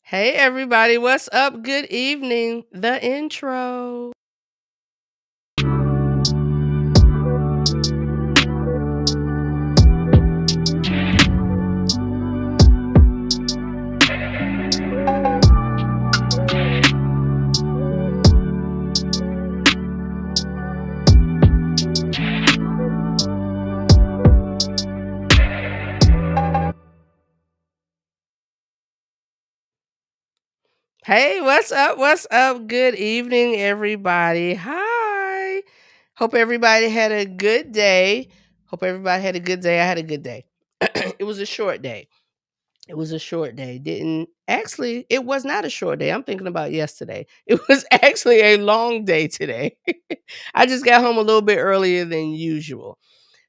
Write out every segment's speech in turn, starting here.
Hey everybody, what's up? Good evening. The intro. Hey, what's up? What's up? Good evening, everybody. Hi. Hope everybody had a good day. Hope everybody had a good day. I had a good day. It was a short day. It was a short day. Didn't actually, it was not a short day. I'm thinking about yesterday. It was actually a long day today. I just got home a little bit earlier than usual.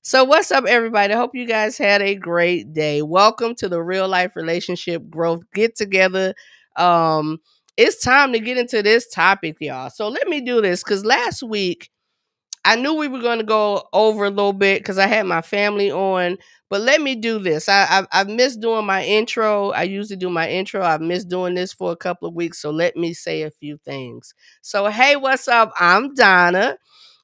So, what's up, everybody? I hope you guys had a great day. Welcome to the Real Life Relationship Growth Get Together. Um, it's time to get into this topic, y'all. So, let me do this because last week I knew we were going to go over a little bit because I had my family on. But let me do this. I've missed doing my intro. I usually do my intro. I've missed doing this for a couple of weeks. So let me say a few things. So, hey, what's up? I'm Donna.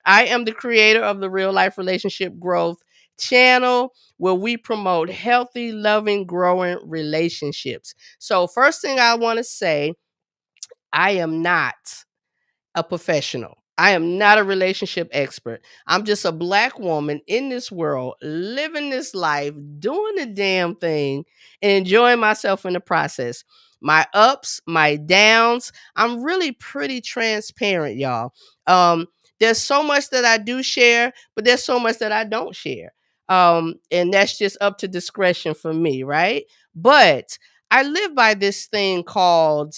I am the creator of the Real Life Relationship Growth channel where we promote healthy, loving, growing relationships. So, first thing I want to say, I am not a professional. I am not a relationship expert. I'm just a black woman in this world, living this life, doing the damn thing, and enjoying myself in the process. My ups, my downs. I'm really pretty transparent, y'all. Um, there's so much that I do share, but there's so much that I don't share. And that's just up to discretion for me, right? But I live by this thing called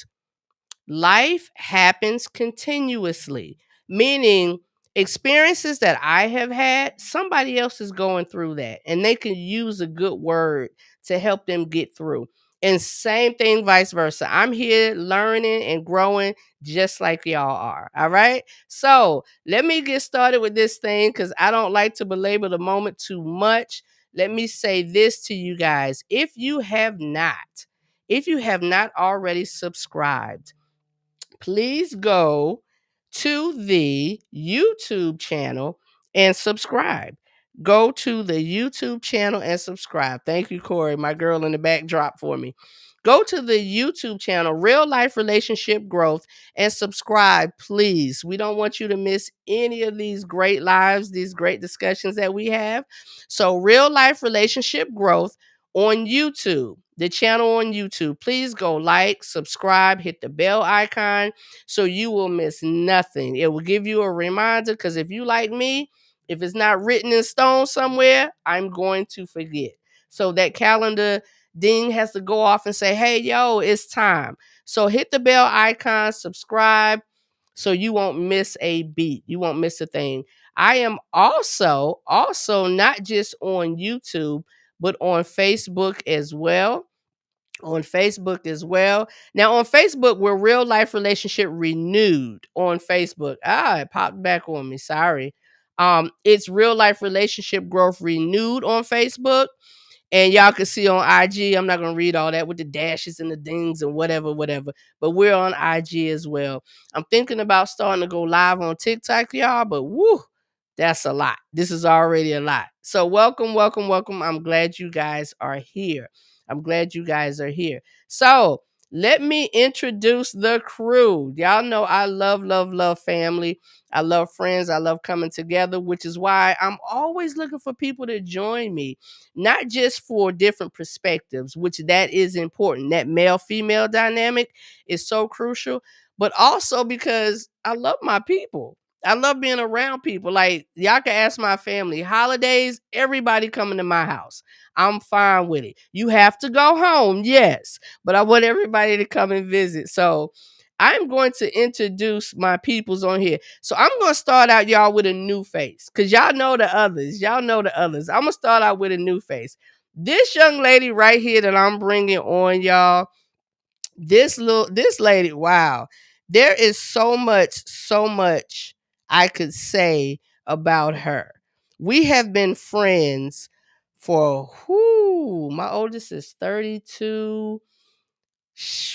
life happens continuously, meaning experiences that I have had, somebody else is going through that and they can use a good word to help them get through. And same thing, vice versa. I'm here learning and growing just like y'all are. All right. So let me get started with this thing because I don't like to belabor the moment too much. Let me say this to you guys. If you have not already subscribed, please go to the YouTube channel and subscribe. Go to the YouTube channel and subscribe. Thank you, Corey, my girl in the back drop for me. Go to the YouTube channel, Real Life Relationship Growth, and subscribe, please. We don't want you to miss any of these great lives, these great discussions that we have. So, Real Life Relationship Growth on YouTube, the channel on YouTube. Please go like, subscribe, hit the bell icon so you will miss nothing. It will give you a reminder because if you like me, if it's not written in stone somewhere, I'm going to forget. So that calendar ding has to go off and say, hey, yo, it's time. So hit the bell icon, subscribe so you won't miss a beat. You won't miss a thing. I am also not just on YouTube, but on Facebook as well. On Facebook as well. Now on Facebook, we're Real Life Relationship Renewed on Facebook. It popped back on me. Sorry. It's Real Life Relationship Growth Renewed on Facebook. And y'all can see on IG. I'm not gonna read all that with the dashes and the dings and whatever, whatever. But we're on IG as well. I'm thinking about starting to go live on TikTok, y'all, but woo, that's a lot. This is already a lot. So welcome, welcome, welcome. I'm glad you guys are here. I'm glad you guys are here. So let me introduce the crew. Y'all know I love, love, love family. I love friends. I love coming together, which is why I'm always looking for people to join me, not just for different perspectives, which that is important. That male female dynamic is so crucial, but also because I love my people. I love being around people. Like y'all can ask my family, holidays, everybody coming to my house. I'm fine with it. You have to go home, yes, but I want everybody to come and visit. So I'm going to introduce my peoples on here. So I'm going to start out, y'all, with a new face because y'all know the others. Y'all know the others. I'm going to start out with a new face. This young lady right here that I'm bringing on, y'all, this lady, wow. There is so much I could say about her. We have been friends for my oldest is 32.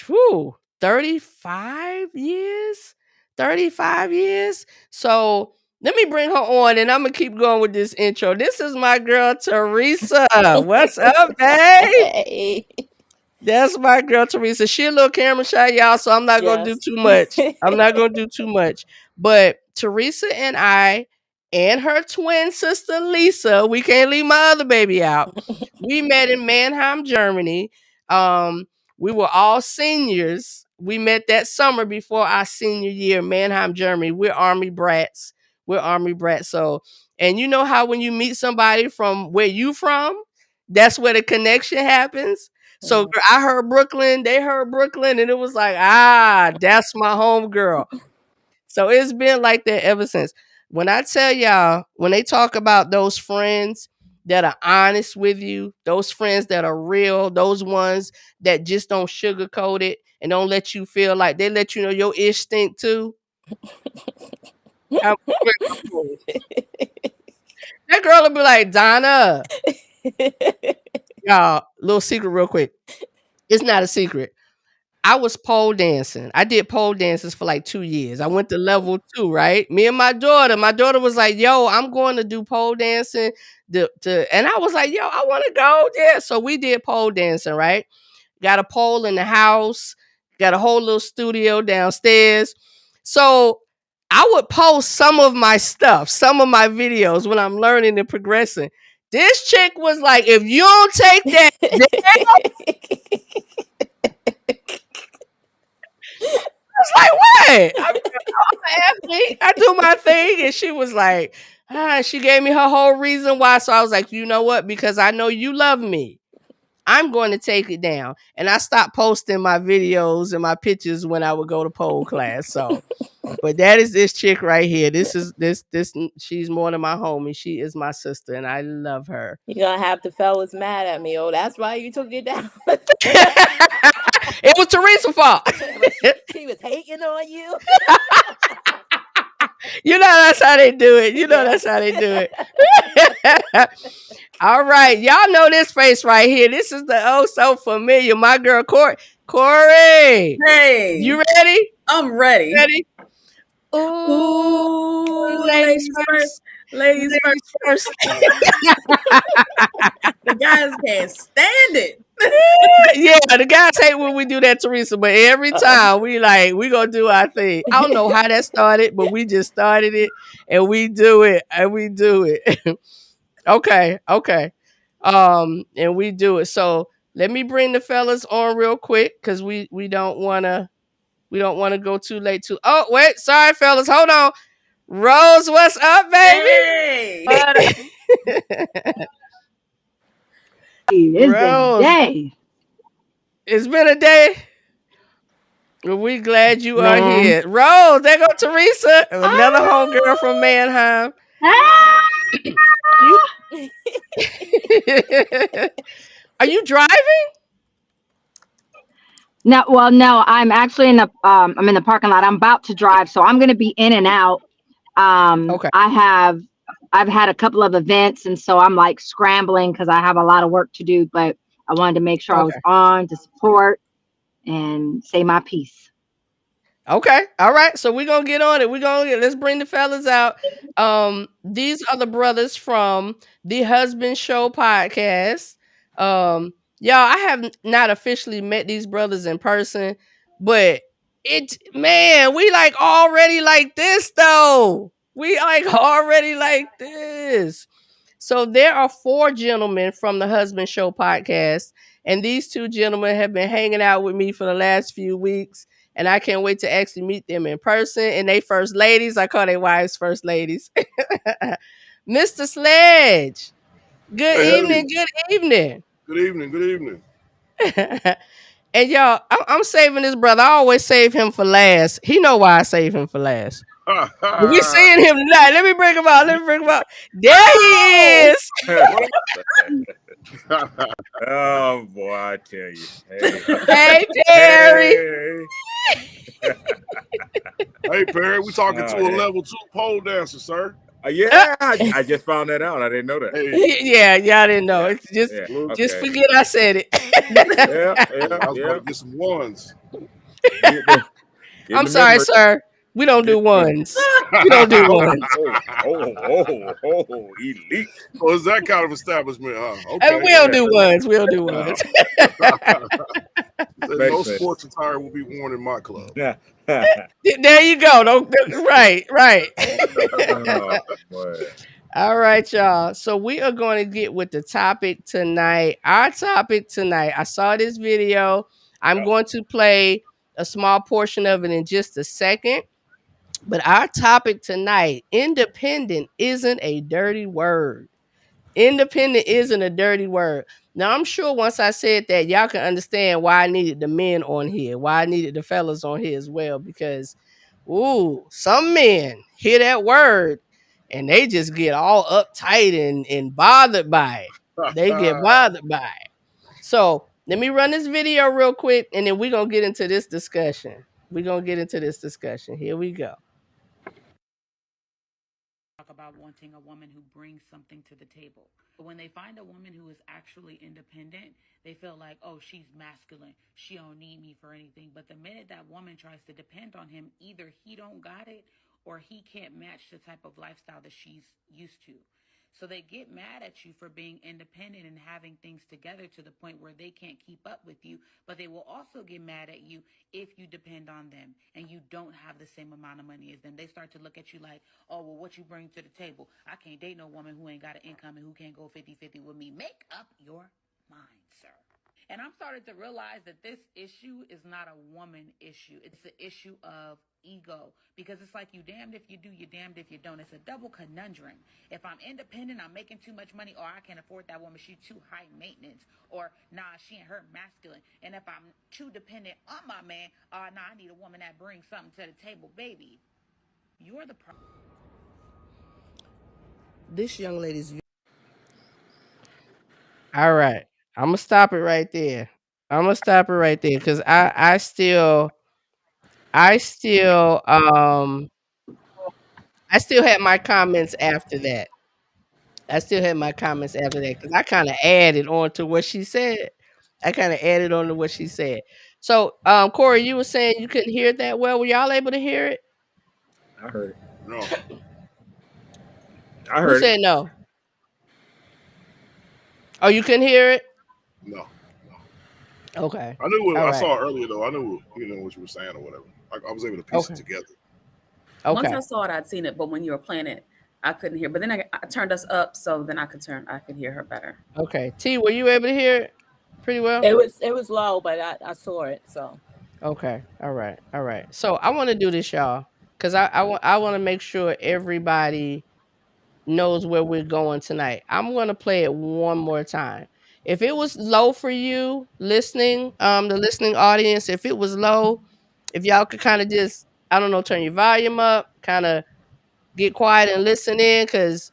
Whew, 35 years. 35 years. So let me bring her on and I'm gonna keep going with this intro. This is my girl Teresa. What's up, babe? Hey. That's my girl Teresa. She a little camera shy, y'all, so I'm not gonna do Yes. too much. I'm not gonna do too much. But Teresa and I and her twin sister Lisa, we can't leave my other baby out. We met in Mannheim, Germany. Um, we were all seniors. We met that summer before our senior year, Mannheim, Germany. We're Army brats. We're Army brats. So, and you know how when you meet somebody from where you from, that's where the connection happens. So I heard Brooklyn, they heard Brooklyn, and it was like, that's my home girl. So it's been like that ever since. When I tell y'all, when they talk about those friends that are honest with you, those friends that are real, those ones that just don't sugarcoat it and don't let you feel like they let you know your ish stink too. That girl will be like, Donna. Y'all, little secret real quick. It's not a secret. I was pole dancing. I did pole dances for like 2 years. I went to level 2, right? Me and my daughter. My daughter was like, "Yo, I'm going to do pole dancing." And I was like, "Yo, I want to go." Yeah, so we did pole dancing, right? Got a pole in the house. Got a whole little studio downstairs. So I would post some of my stuff, some of my videos when I'm learning and progressing. This chick was like, "If you don't take that was like, what? I'm an athlete. I do my thing. And she was like, she gave me her whole reason why. So I was like, you know what? Because I know you love me. I'm going to take it down. And I stopped posting my videos and my pictures when I would go to pole class. So, but that is this chick right here. This she's more than my homie. She is my sister and I love her. You're gonna have the fellas mad at me. Oh, that's why you took it down. It was Teresa's fault. She was hating on you. You know that's how they do it. You know that's how they do it. All right. Y'all know this face right here. This is the oh so familiar. My girl Corey. Corey. Hey. You ready? I'm ready. Ready? Ooh, ladies first. Ladies first. The guys can't stand it. Yeah, the guys hate when we do that, Teresa, but every time we gonna do our thing. I don't know how that started, but we just started it and we do it. Okay. And we do it. So let me bring the fellas on real quick because we don't wanna go too late too. Oh, wait, sorry, fellas. Hold on. Rose, what's up, baby? Hey. It's been a day. It's been a day. We glad you are here. Rose, there go Teresa, another homegirl from Mannheim. Are you driving? No, I'm actually in the I'm in the parking lot. I'm about to drive, so I'm gonna be in and out. Okay. I've had a couple of events, and so I'm like scrambling because I have a lot of work to do, but I wanted to make sure I was on to support and say my piece. Okay. All right. So we're gonna get on it. Let's bring the fellas out. These are the brothers from the Husband Show podcast. Y'all, I have not officially met these brothers in person, but we like already like this though. We like already like this. So there are 4 gentlemen from the Husband Show podcast, and these 2 gentlemen have been hanging out with me for the last few weeks, and I can't wait to actually meet them in person. And they first ladies, I call their wives first ladies. Mr. Sledge, good evening. Good evening. And y'all, I'm saving this brother. I always save him for last. He know why I save him for last. We seeing him tonight. Let me bring him out. There he is. Oh boy, I tell you. Hey Perry. Hey Perry, we talking to a level 2 pole dancer, sir. Yeah, I just found that out. I didn't know that. Hey. Yeah, y'all didn't know. It's just forget I said it. I was about to get some ones. I'm sorry, sir. We don't do ones. We don't do ones. Elite. Oh, it's that kind of establishment, huh? Hey, Okay. we don't do ones. We don't do ones. No sports attire will be worn in my club. There you go. Right. Oh, boy. All right, y'all. So we are going to get with the topic tonight. Our topic tonight, I saw this video. I'm going to play a small portion of it in just a second. But our topic tonight, independent isn't a dirty word. Independent isn't a dirty word. Now, I'm sure once I said that, y'all can understand why I needed the men on here, why I needed the fellas on here as well, because, some men hear that word and they just get all uptight and bothered by it. They get bothered by it. So let me run this video real quick, and then we're going to get into this discussion. Here we go. About wanting a woman who brings something to the table. But when they find a woman who is actually independent, they feel like, oh, she's masculine. She don't need me for anything. But the minute that woman tries to depend on him, either he don't got it or he can't match the type of lifestyle that she's used to. So they get mad at you for being independent and having things together to the point where they can't keep up with you, but they will also get mad at you if you depend on them and you don't have the same amount of money as them. They start to look at you like, oh, well, what you bring to the table? I can't date no woman who ain't got an income and who can't go 50-50 with me. Make up your mind, sir. And I'm starting to realize that this issue is not a woman issue. It's the issue of ego, because it's like you damned if you do, you damned if you don't. It's a double conundrum. If I'm independent, I'm making too much money, or I can't afford that woman, she's too high maintenance, or nah, she ain't her masculine. And if I'm too dependent on my man, I need a woman that brings something to the table. Baby, you're the problem. This young lady's. All right. I'm gonna stop it right there. Because I still had my comments after that. Because I kind of added on to what she said. So, Corey, you were saying you couldn't hear it that well. Were y'all able to hear it? I heard it. No. I heard Who said no? Oh, you couldn't hear it? No. Okay. I knew All I right. saw it earlier though. I knew what you were saying or whatever. I was able to piece it together. Okay. Once I saw it, I'd seen it, but when you were playing it, I couldn't hear. But then I turned us up, so then I could hear her better. Okay. T, were you able to hear it pretty well? It was low, but I saw it. So Okay. All right. So I want to do this, y'all, because I want to make sure everybody knows where we're going tonight. I'm going to play it one more time. If it was low for you listening, the listening audience, if it was low, if y'all could kind of just, I don't know, turn your volume up, kind of get quiet and listen in, because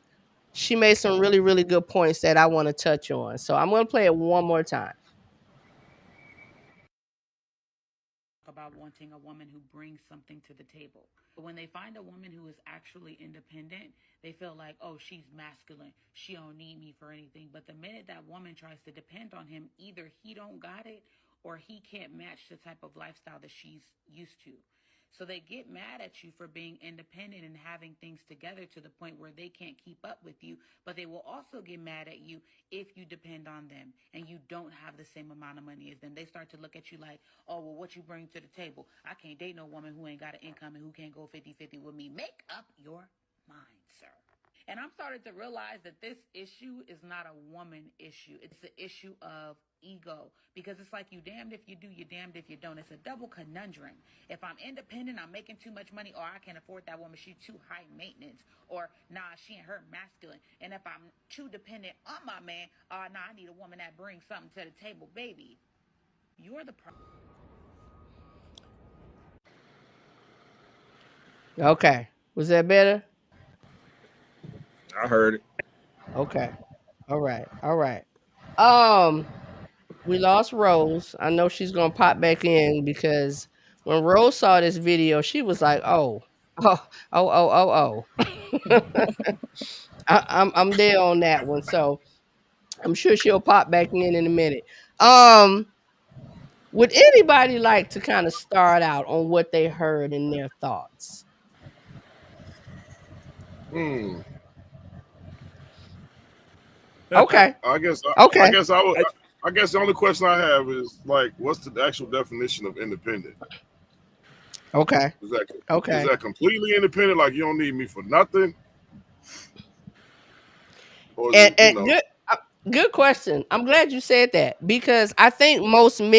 she made some really, really good points that I want to touch on. So I'm going to play it one more time. About wanting a woman who brings something to the table. But when they find a woman who is actually independent, they feel like, oh, she's masculine. She don't need me for anything. But the minute that woman tries to depend on him, either he don't got it or he can't match the type of lifestyle that she's used to. So they get mad at you for being independent and having things together to the point where they can't keep up with you, but they will also get mad at you if you depend on them and you don't have the same amount of money as them. They start to look at you like, oh, well, what you bring to the table? I can't date no woman who ain't got an income and who can't go 50-50 with me. Make up your mind, sir. And I'm starting to realize that this issue is not a woman issue. It's the issue of ego, because it's like you damned if you do, you damned if you don't. It's a double conundrum. If I'm independent, I'm making too much money, or I can't afford that woman, she's too high maintenance, or nah, she ain't her masculine. And if I'm too dependent on my man, I need a woman that brings something to the table. Baby, you're the problem. Okay. Was that better? I heard it. Okay. All right. We lost Rose. I know she's gonna pop back in, because when Rose saw this video, she was like, "Oh." I'm there on that one, so I'm sure she'll pop back in a minute. Would anybody like to kind of start out on what they heard and their thoughts? Hmm. Okay. I guess Okay. I guess I would. I guess the only question I have is like, what's the actual definition of independent? Okay. Is that Okay. is that completely independent? Like you don't need me for nothing? Or is And it, good question. I'm glad you said that because I think some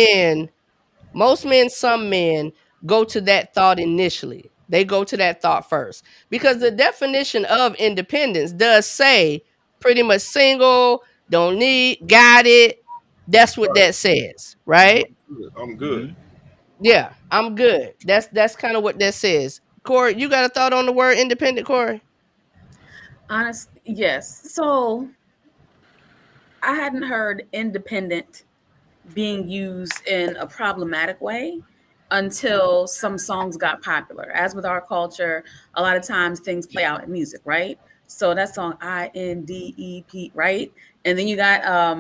men go to that thought initially. They go to that thought first because the definition of independence does say pretty much single, don't need, got it. That's what that says, right? I'm good. Yeah, I'm good. That's kind of what that says. Corey, you got a thought on the word independent, Corey? Honestly, yes. So I hadn't heard independent being used in a problematic way until some songs got popular. As with our culture, a lot of times things play out in music, right? So that song INDEP, right? And then you got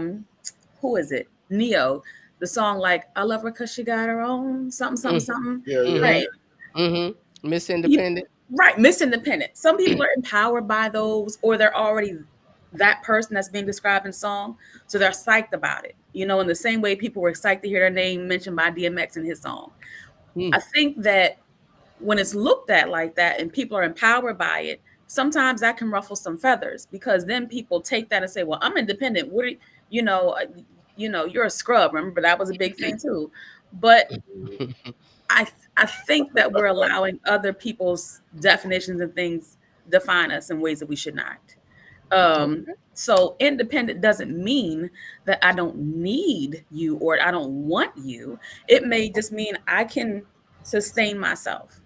who is it? Neo. The song like I love her because she got her own something. Yeah. Right. Miss Independent. Right, Miss Independent. Some people are empowered by those, or they're already that person that's being described in song, so they're psyched about it. You know, in the same way people were psyched to hear their name mentioned by DMX in his song. I think that when it's looked at like that and people are empowered by it, sometimes that can ruffle some feathers because then people take that and say, "Well, I'm independent. What are you know? You're a scrub." Remember that was a big thing too, but. I think that we're allowing other people's definitions and things define us in ways that we should not. So independent doesn't mean that I don't need you or I don't want you. It may just mean I can sustain myself.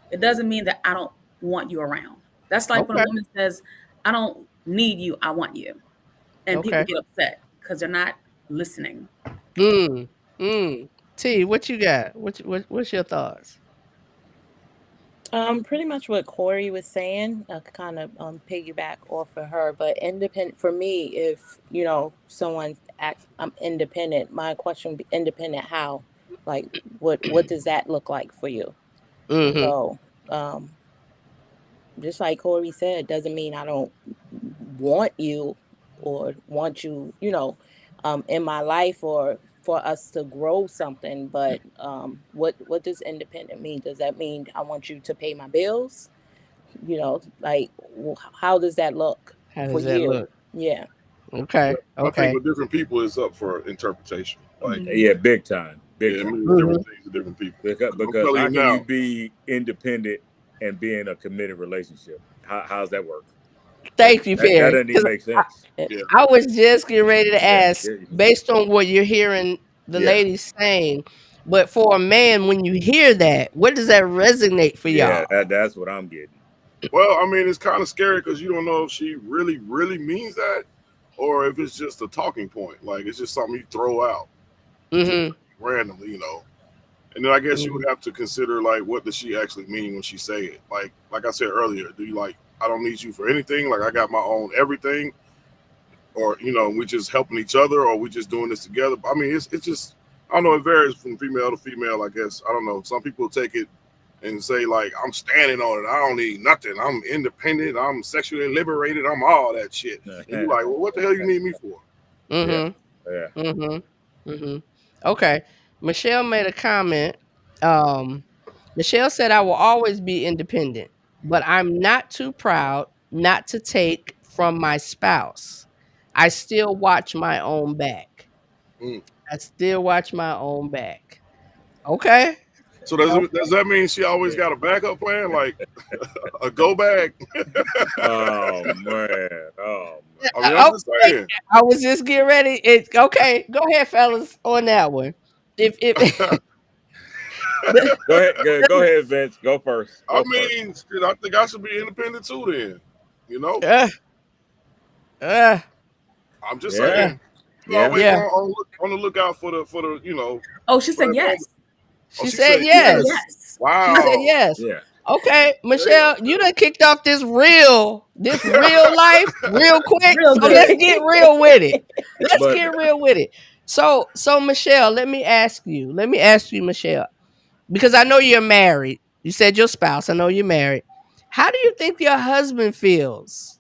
It doesn't mean that I don't want you around. That's like when a woman says, I don't need you, I want you. And people get upset because they're not listening. T, what you got? What's your thoughts? Pretty much what Corey was saying, kind of piggyback off of her. But independent for me, if someone acts, I'm independent. My question would be independent how? Like, what does that look like for you? So, just like Corey said, doesn't mean I don't want you or want you, in my life or for us to grow something. But what does independent mean? Does that mean I want you to pay my bills? Like how does that look for you? Yeah. Okay. I think with different people, it's up for interpretation. Like, yeah, big time. Big time. Different things to different people. Because how can you be independent and be in a committed relationship? How's that work? Thank you, Perry. That doesn't even make sense. I was just getting ready to ask, based on what you're hearing the ladies saying, but for a man, when you hear that, what does that resonate for y'all? Yeah, that's what I'm getting. Well, I mean, it's kind of scary because you don't know if she really, really means that, or if it's just a talking point. Like it's just something you throw out randomly, And then I guess you would have to consider like, what does she actually mean when she say it? Like I said earlier, do you like? I don't need you for anything. Like I got my own everything, or we just helping each other, or we just doing this together. I mean, it's just I don't know. It varies from female to female. I guess I don't know. Some people take it and say like I'm standing on it. I don't need nothing. I'm independent. I'm sexually liberated. I'm all that shit. And you're like, well, what the hell you need me for? Okay. Michelle made a comment. Michelle said, I will always be independent, but I'm not too proud not to take from my spouse. I still watch my own back. I still watch my own back. Okay. So does that mean she always got a backup plan, like a go bag? Oh man. I mean, I'm just saying. I was just getting ready. Okay, go ahead, fellas, on that one. If Go ahead, Vince. Go first. I mean, I think I should be independent too. Then, I'm just saying. Always on the lookout for the. Oh, she said yes. She said yes. Wow. She said yes. Yeah. Okay, Michelle, you done kicked off this real life real quick. So let's get real with it. Get real with it. So Michelle, let me ask you, Michelle, because I know you're married. You said your spouse. I know you're married. How do you think your husband feels?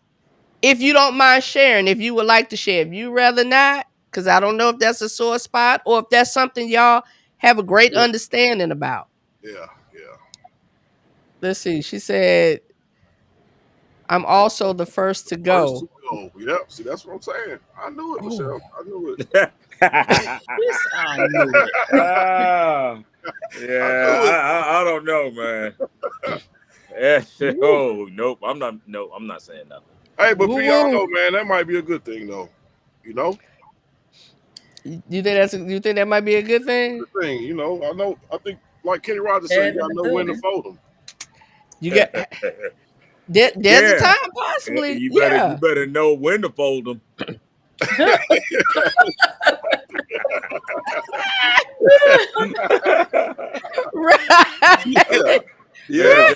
If you don't mind sharing, if you would like to share, if you rather not, because I don't know if that's a sore spot or if that's something y'all have a great understanding about. Yeah. Let's see. She said, I'm also the first to go. Yep. See, that's what I'm saying. I knew it, Michelle. I knew it. I knew it. I don't know, man. Oh, nope. I'm not saying nothing. Hey, but P, I don't know, man. That might be a good thing, though. You know. You think that might be a good thing? Good thing, you know. I think, like Kenny Rogers said, you gotta know when to fold them. You got. There's a time, possibly. You better know when to fold them. Right. Yeah.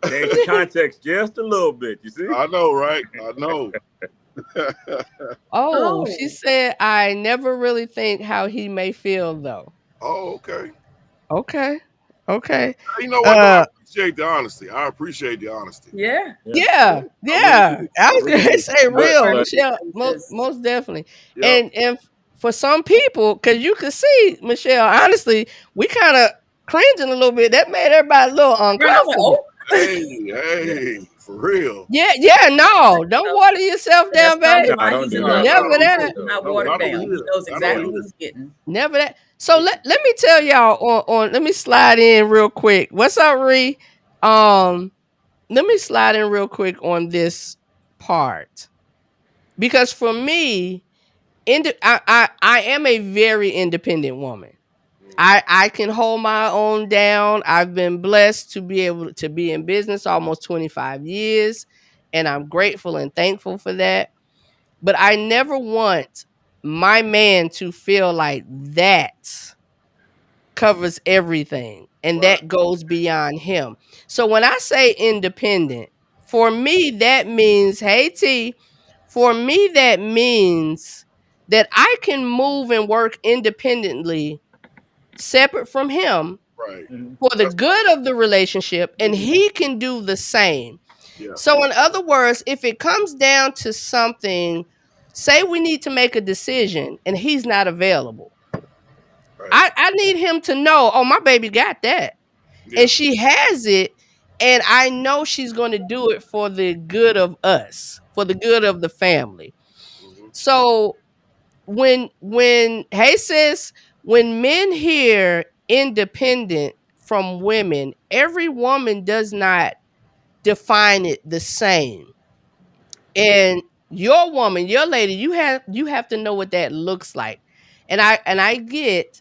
Change the context just a little bit. You see? I know, right? I know. Oh, she said, I never really think how he may feel, though. Oh, okay. You know what? I appreciate the honesty. Yeah. I was gonna say real, Michelle. Most definitely. Yep. And for some people, because you could see, Michelle, honestly, we kind of cringing a little bit. That made everybody a little uncomfortable. Hey, for real. Yeah, no, don't water yourself down, baby. Never that. Not watered down. He knows exactly what he's getting. Never that. So let me tell y'all on let me slide in real quick. What's up, Ree? Let me slide in real quick on this part. Because for me, I am a very independent woman. I can hold my own down. I've been blessed to be able to be in business almost 25 years, and I'm grateful and thankful for that. But I never want my man to feel like that covers everything and that goes beyond him. So when I say independent, for me, that means, hey T, for me, that means that I can move and work independently, separate from him, for the good of the relationship, and he can do the same. Yeah. So in other words, if it comes down to something, say we need to make a decision and he's not available, I need him to know, oh, my baby got that. Yeah. And she has it, and I know she's going to do it for the good of us, for the good of the family. Mm-hmm. So when hey sis, when men hear independent from women, every woman does not define it the same. And your woman, your lady, you have to know what that looks like. And I get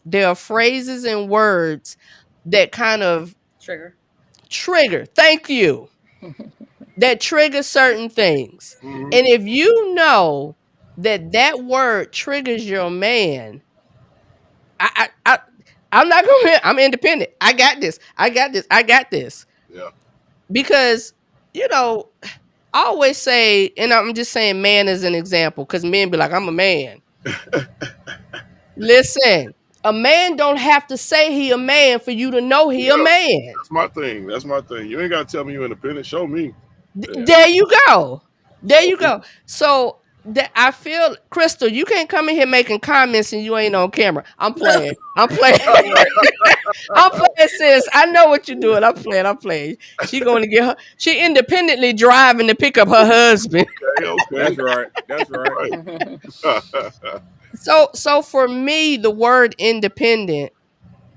there are phrases and words that kind of trigger. Thank you. That trigger certain things. Mm-hmm. And if you know that word triggers your man, I'm not going. I'm independent. I got this. Yeah. Because I always say, and I'm just saying man as an example, because men be like, I'm a man. Listen, a man don't have to say he a man for you to know he a man. That's my thing. You ain't got to tell me you're independent. Show me. There you go. So I feel, Crystal, you can't come in here making comments and you ain't on camera. I'm playing. I'm playing, sis. I know what you're doing. I'm playing. She going to get she independently driving to pick up her husband. Okay. That's right. So for me, the word independent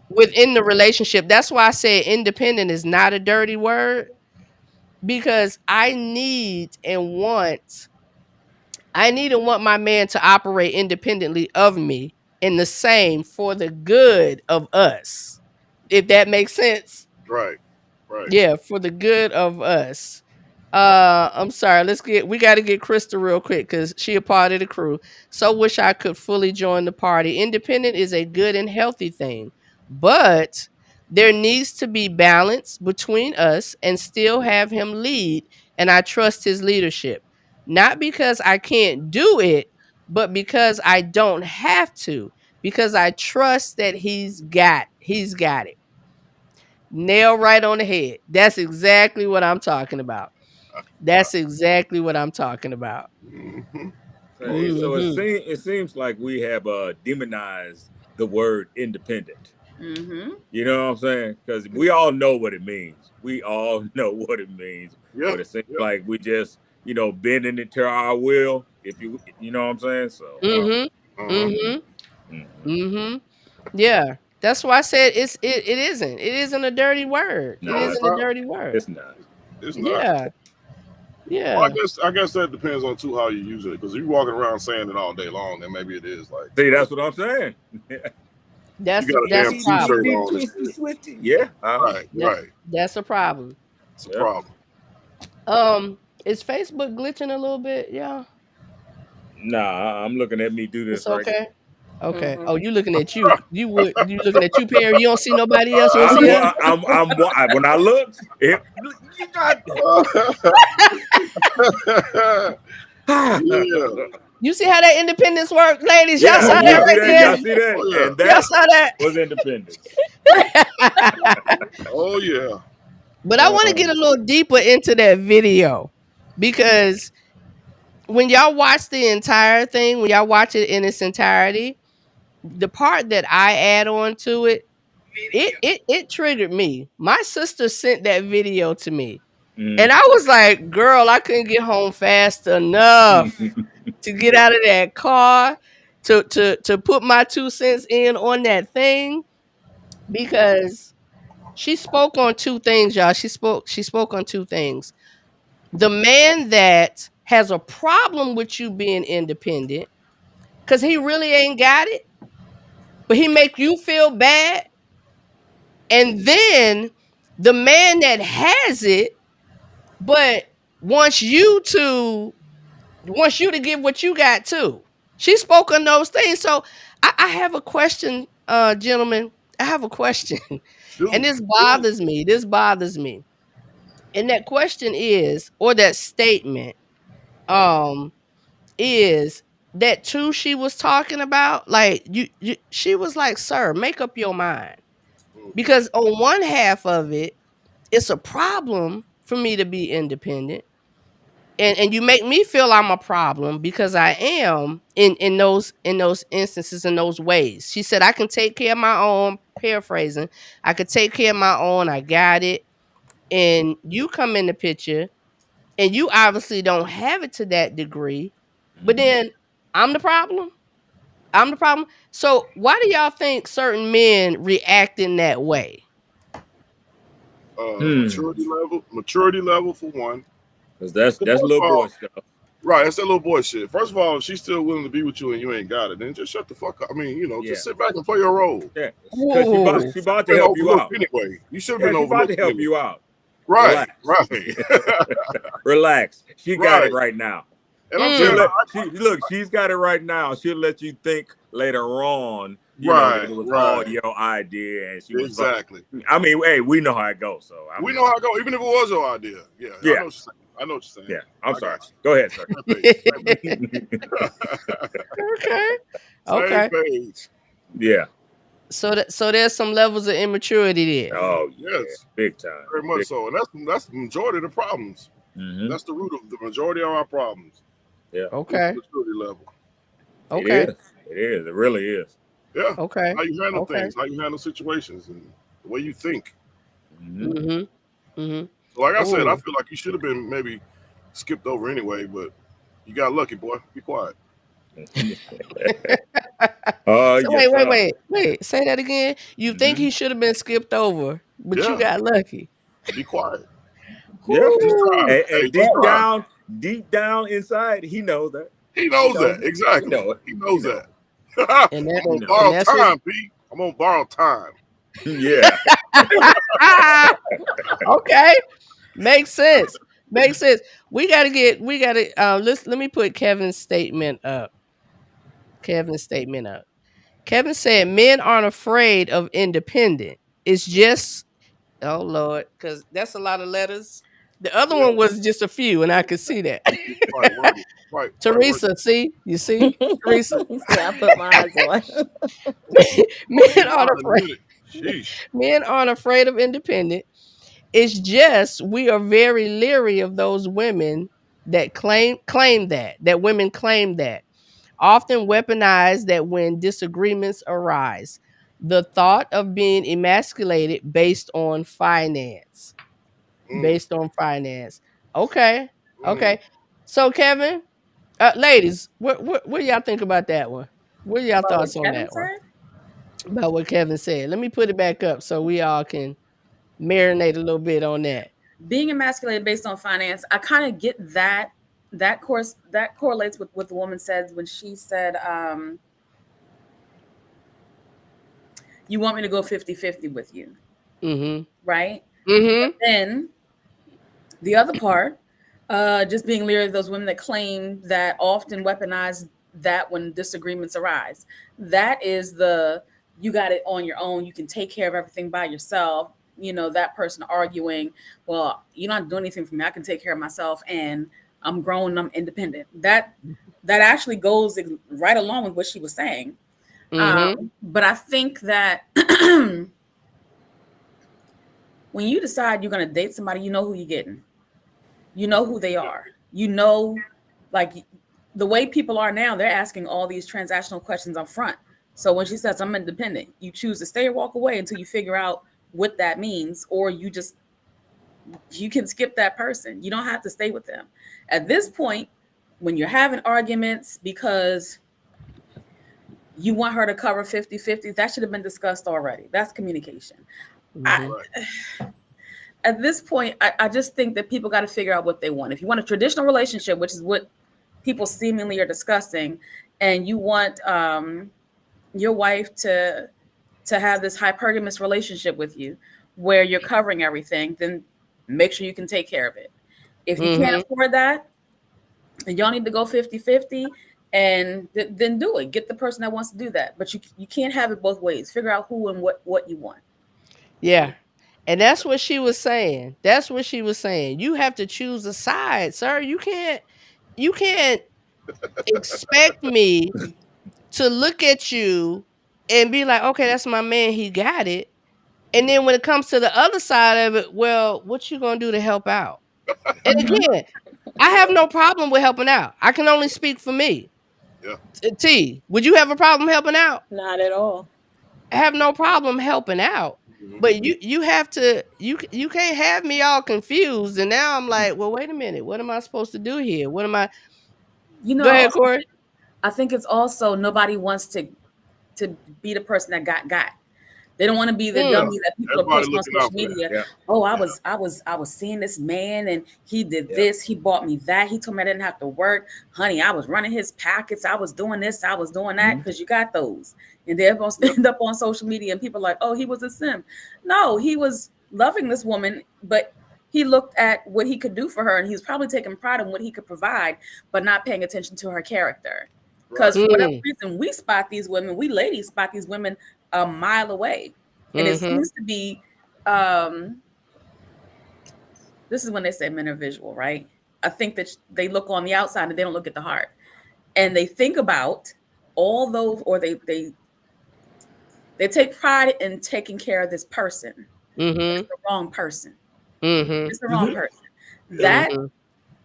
within the relationship, that's why I say independent is not a dirty word, because I need and want my man to operate independently of me, in the same for the good of us. If that makes sense. Right. Yeah, for the good of us. I'm sorry. We got to get Krista real quick because she a part of the crew. So wish I could fully join the party. Independent is a good and healthy thing, but there needs to be balance between us and still have him lead. And I trust his leadership, not because I can't do it, but because I don't have to, because I trust that he's got it. Nail right on the head. That's exactly what I'm talking about. That's exactly what I'm talking about. Mm-hmm. Hey, so Mhm. it seems like we have demonized the word independent. Mm-hmm. You know what I'm saying? Because we all know what it means. We all know what it means. Yeah. But it seems Yeah. like we just, bending it to our will. If you know what I'm saying. So. Mhm. Uh-huh. Mhm. Mm-hmm. Mhm. Yeah. That's why I said it isn't. It isn't a dirty word. It No, Nah, it's isn't a not. dirty word. it's not. It's not. Yeah. Well, Yeah. I guess that depends on too how you use it. Because if you're walking around saying it all day long, then maybe it is like. See, that's what I'm saying. You got a damn That's a problem. t-shirt on. And shit. Swifty. Yeah. Right. Right. That's a problem. It's a problem. Is Facebook glitching a little bit, y'all? Nah, I'm looking at me do this It's right okay. Okay. Mhm. Oh, you looking at you. You looking at you, Perry. You don't see nobody else. You don't see her? When I looked, you got. Yeah. You see how that independence work, ladies? Y'all Yeah, saw you that see right that? Y'all there? see that? Oh, yeah. And Y'all that saw that? was independence. Oh yeah. But I want to get a little deeper into that video because when y'all watch the entire thing, when y'all watch it in its entirety, the part that I add on to it triggered me. My sister sent that video to me. And I was like, girl, I couldn't get home fast enough to get out of that car to put my 2 cents in on that thing because she spoke on 2 things, y'all. She spoke on 2 things. The man that has a problem with you being independent cuz he really ain't got it, but he make you feel bad. And then the man that has it but wants you to give what you got too. She spoke on those things. So I have a question, gentlemen. I have a question. And this bothers me. This bothers me. And that question is, or that statement, is that too she was talking about? Like she was like, sir, make up your mind. Because on one half of it, it's a problem for me to be independent. And you make me feel I'm a problem because I am in those instances, in those ways. She said I can take care of my own, paraphrasing, I could take care of my own, I got it. And you come in the picture and you obviously don't have it to that degree, but then I'm the problem. I'm the problem. So why do y'all think certain men react in that way? Maturity level for one. Because that's little boy stuff. Right, that's that little boy shit. First of all, if she's still willing to be with you and you ain't got it, then just shut the fuck up. I mean, just sit back and play your role. Yeah, because she about to help you out. Anyway, you should have been overlooked. She about to help anyway. you out. Right, Relax. She got it right now. And I'm saying, look, she's got it right now. She'll let you think later on. It was all your idea, and she was exactly. I mean, hey, we know how it goes. So we know how it goes, even if it was your idea. Yeah. I know what you're saying. Yeah, I'm sorry. Go ahead, sir. Okay. Same page. Yeah. So there's some levels of immaturity there. Oh yes, big time. Very much so, and that's the majority of the problems. Mm-hmm. That's the root of the majority of our problems. Yeah. Okay. Maturity level. Okay. It is. It really is. Yeah. Okay. How you handle things, how you handle situations, and the way you think. Mm-hmm. Mm-hmm. So like I said, I feel like you should have been maybe skipped over anyway, but you got lucky, boy. Be quiet. Wait. Say that again. You think he should have been skipped over, but you got lucky. Be quiet. Yeah. And deep down inside, he knows that. He knows that. Exactly. He knows that. I'm on borrowed time, Pete. I'm on borrowed time. Yeah. Okay. Makes sense. We gotta let me put Kevin's statement up. Kevin said men aren't afraid of independent. It's just, oh Lord, because that's a lot of letters. The other one was just a few, and I could see that. Teresa, see? You see? Teresa. Yeah, I put my eyes on. Men aren't afraid of independent. It's just we are very leery of those women that claim that women claim that. Often weaponize that when disagreements arise. The thought of being emasculated based on finance. Based on finance. Okay. Okay. So Kevin, ladies, what do y'all think about that one? What are y'all thoughts on that one? About what Kevin said. Let me put it back up so we all can marinate a little bit on that. Being emasculated based on finance, I kind of get that. That correlates with what the woman said when she said, you want me to go 50-50 with you. Mm-hmm. Right? Mm-hmm. But then the other part, just being leery of those women that claim that often weaponize that when disagreements arise. That is you got it on your own. You can take care of everything by yourself. You know, that person arguing, well, you're not doing anything for me. I can take care of myself, and I'm grown, I'm independent. That actually goes right along with what she was saying. Mm-hmm. But I think that when you decide you're going to date somebody, you know who you're getting. You know who they are. You know, like the way people are now, they're asking all these transactional questions up front. So when she says, I'm independent, you choose to stay or walk away until you figure out what that means, or you can skip that person. You don't have to stay with them. At this point, when you're having arguments because you want her to cover 50-50, that should have been discussed already. That's communication. Mm-hmm. At this point, I just think that people got to figure out what they want. If you want a traditional relationship, which is what people seemingly are discussing, and you want your wife to have this hypergamous relationship with you where you're covering everything, then make sure you can take care of it. If you can't afford that, and y'all need to go 50-50, and then do it. Get the person that wants to do that. But you can't have it both ways. Figure out who and what you want. Yeah. And that's what she was saying. That's what she was saying. You have to choose a side, sir. You can't expect me to look at you and be like, okay, that's my man, he got it. And then when it comes to the other side of it, well, what you gonna do to help out? And again, I have no problem with helping out. I can only speak for me. Yeah. T, would you have a problem helping out? Not at all. I have no problem helping out. But you have to, you can't have me all confused. And now I'm like, well, wait a minute. What am I supposed to do here? What am I? You know, go ahead, Corey. I think it's also nobody wants to be the person that got. They don't want to be the dummy that people are posting on social media. Yeah. Oh, I was seeing this man and he did this. He bought me that. He told me I didn't have to work. Honey, I was running his packets. I was doing this. I was doing that, because you got those. And they're going to stand up on social media and people are like, oh, he was a simp. No, he was loving this woman, but he looked at what he could do for her, and he was probably taking pride in what he could provide, but not paying attention to her character. Because for whatever reason, we spot these women, we ladies spot these women a mile away. And it seems to be, this is when they say men are visual, right? I think that they look on the outside and they don't look at the heart. And they think about all those, or they take pride in taking care of this person. It's the wrong person. It's the wrong person. That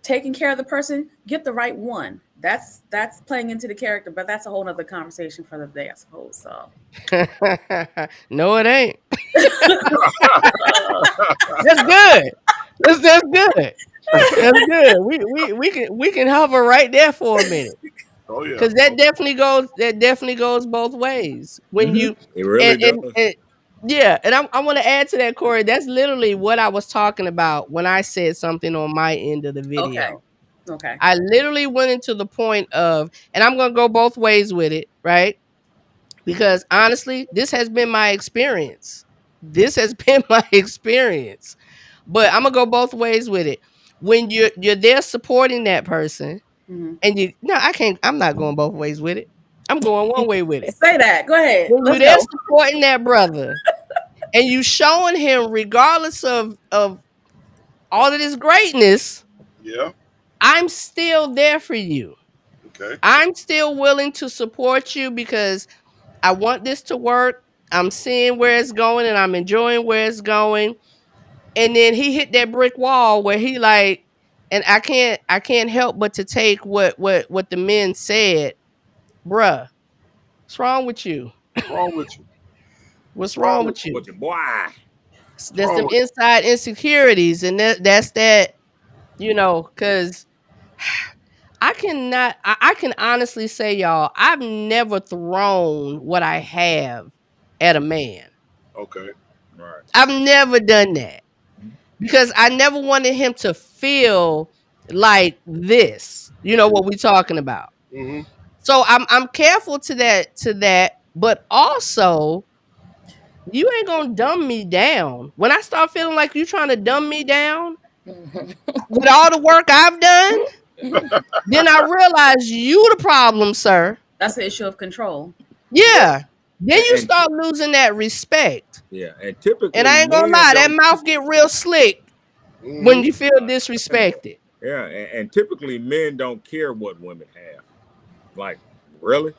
taking care of the person, get the right one. That's playing into the character, but that's a whole nother conversation for the day, I suppose. So no, it ain't. That's good. That's good. That's good. We can hover right there for a minute. Oh yeah. Because that definitely goes both ways. When you it really does. And yeah, and I want to add to that, Corey. That's literally what I was talking about when I said something on my end of the video. Okay. I literally went into the point of, and I'm gonna go both ways with it, right? Because honestly, this has been my experience. But I'm gonna go both ways with it. When you're there supporting that person, and I'm not going both ways with it. I'm going one way with it. Say that. Go ahead. When you're there supporting that brother, and you showing him, regardless of all of this greatness, Yeah. I'm still there for you. Okay. I'm still willing to support you because I want this to work. I'm seeing where it's going and I'm enjoying where it's going. And then he hit that brick wall where he like, and I can't help but to take what the men said. Bruh, what's wrong with you? What's wrong with you? What's wrong with you? With your boy. There's some inside insecurities, and that's that, because I can honestly say, y'all, I've never thrown what I have at a man. Okay. Right. I've never done that because I never wanted him to feel like this. You know what we're talking about. Mm-hmm. So I'm careful to that, but also you ain't gonna dumb me down. When I start feeling like you trying to dumb me down with all the work I've done, then I realize you the problem, sir. That's the issue of control. Yeah. Then you start losing that respect. Yeah, and typically, and I ain't gonna lie, that mouth get real slick when you feel disrespected. Yeah, and typically men don't care what women have. Like, really?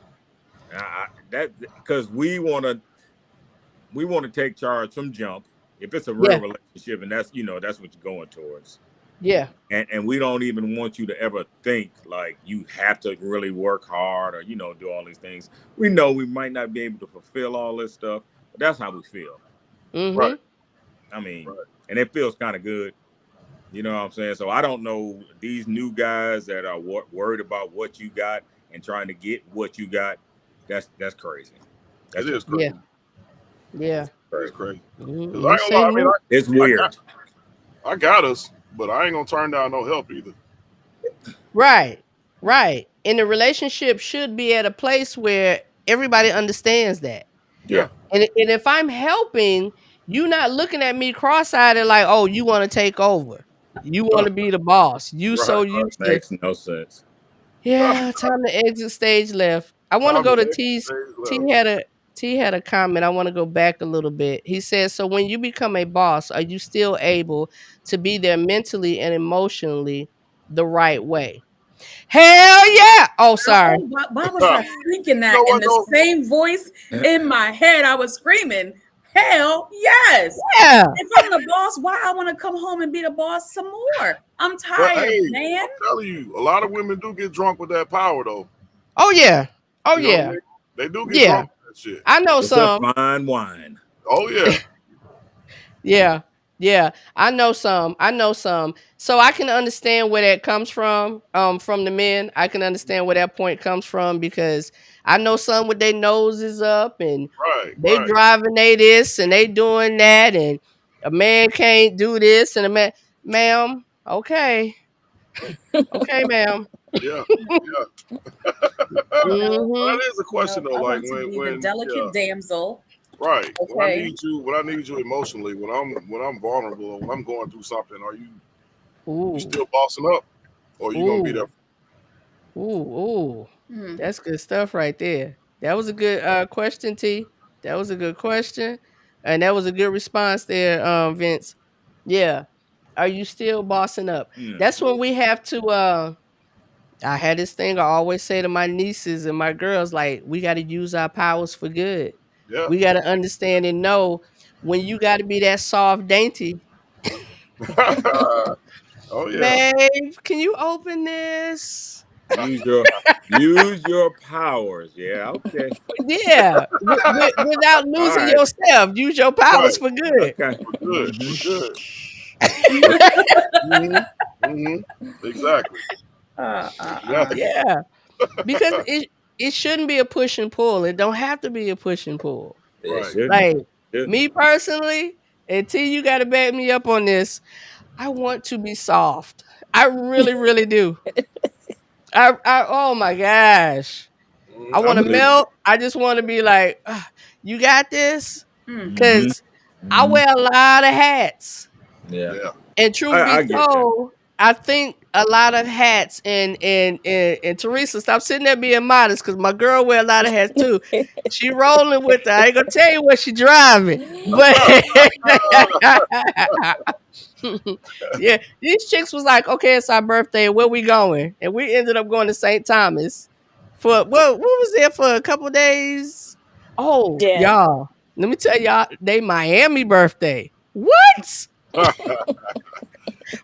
That because we want to take charge from jump if it's a real relationship, and that's that's what you're going towards. Yeah. And we don't even want you to ever think like you have to really work hard or do all these things. We know we might not be able to fulfill all this stuff, but that's how we feel. Mm-hmm. Right. I mean, and it feels kind of good. You know what I'm saying? So I don't know these new guys that are worried about what you got and trying to get what you got. That's crazy. That is crazy. Yeah. That's crazy. Mm-hmm. It's weird. I got us, but I ain't gonna turn down no help either. Right. And the relationship should be at a place where everybody understands that. Yeah. And if I'm helping, you not looking at me cross-eyed and like, oh, you want to take over. You want to be the boss. Makes no sense. Yeah, time to exit stage left. I want to go to T's. T had a comment. I want to go back a little bit. He says, so when you become a boss, are you still able to be there mentally and emotionally the right way? Hell yeah. Oh, sorry. Why was I thinking that in the same voice in my head? I was screaming, hell yes. Yeah. If I'm the boss, why I want to come home and be the boss some more? I'm tired, man. I'm telling you, a lot of women do get drunk with that power, though. Oh, yeah. Oh, yeah. They do get drunk with that shit. I know some. A fine wine. Oh, yeah. Yeah. I know some. So I can understand where that comes from the men. I can understand where that point comes from because I know some with their noses up and they driving this and they doing that and a man can't do this and a man, ma'am, okay, ma'am. Yeah. That is a question though. Like when delicate damsel. Right. Okay. When I need you emotionally, when I'm vulnerable, or when I'm going through something, are you still bossing up, or you gonna be there? That's good stuff right there. That was a good question, T. That was a good question, and that was a good response there, Vince. Yeah. Are you still bossing up? That's when we have to. I had this thing I always say to my nieces and my girls, like, we got to use our powers for good. Yeah. We got to understand and know when you got to be that soft, dainty. Oh yeah. Babe, can you open this? Use your powers. Yeah. Okay. Yeah. Without losing yourself, use your powers for good. Okay. For good. Exactly. Yeah. Because it shouldn't be a push and pull. It don't have to be a push and pull. Right. Like me personally, and T, you got to back me up on this. I want to be soft. I really, really do. I oh my gosh. I want to melt. I just want to be like, you got this? Because I wear a lot of hats. Yeah. And truth be told, I think a lot of hats and Teresa, stop sitting there being modest because my girl wear a lot of hats too. She rolling with her. I ain't gonna tell you what she driving, but Yeah, these chicks was like, okay, it's our birthday. Where we going? And we ended up going to St. Thomas for what was there for a couple days? Oh, Yeah. y'all, let me tell y'all, they Miami birthday. What?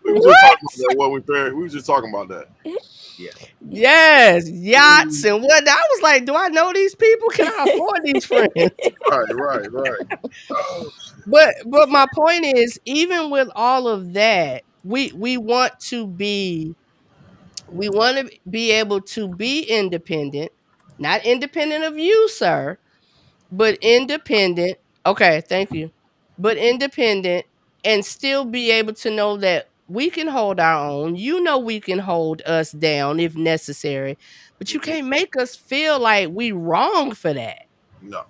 We were just talking about that. What we were just talking about that. Yes, yachts and what? I was like, do I know these people? Can I afford these friends? Right. Oh, But my point is, even with all of that, we want to be able to be independent, not independent of you, sir, but independent. Okay, thank you. But independent and still be able to know that we can hold our own. You know, we can hold us down if necessary, but you can't make us feel like we wrong for that. no.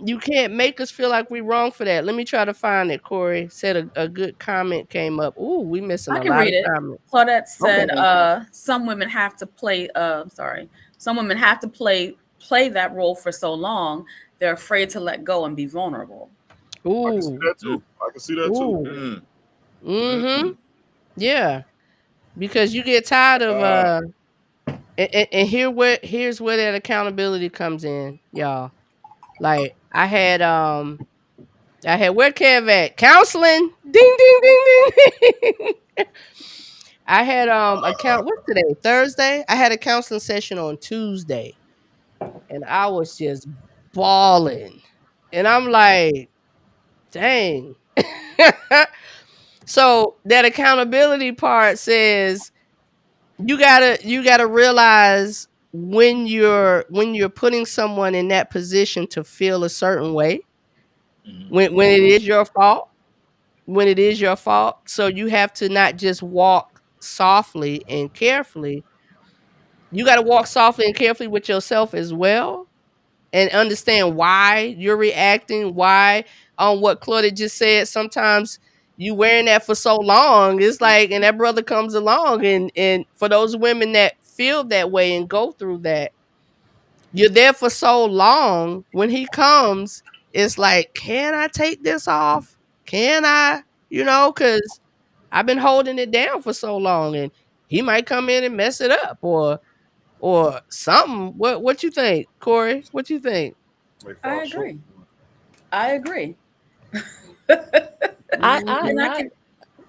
You can't make us feel like we wrong for that. Let me try to find it. Corey said a good comment came up. Ooh, we missing I a can lot read of it. comments. Claudette said, Okay. some women have to play, some women have to play that role for so long, they're afraid to let go and be vulnerable. I can see Ooh. that too. Ooh. Mm. Mm-hmm. Yeah. Because you get tired of and here's where that accountability comes in, y'all. Like I had where Kev at? Counseling. Ding ding ding ding. I had what's today? Thursday? I had a counseling session on Tuesday and I was just bawling. And I'm like, dang. So that accountability part says you gotta realize when you're putting someone in that position to feel a certain way, when it is your fault, so you have to not just walk softly and carefully. You got to walk softly and carefully with yourself as well, and understand why you're reacting, why on what Claudia just said. Sometimes you wearing that for so long, it's like, and that brother comes along, and for those women that feel that way and go through that, you're there for so long. When he comes, it's like, can I take this off? Can I? Because I've been holding it down for so long, and he might come in and mess it up, or something. What you think, Corey? What you think? I agree. I agree. I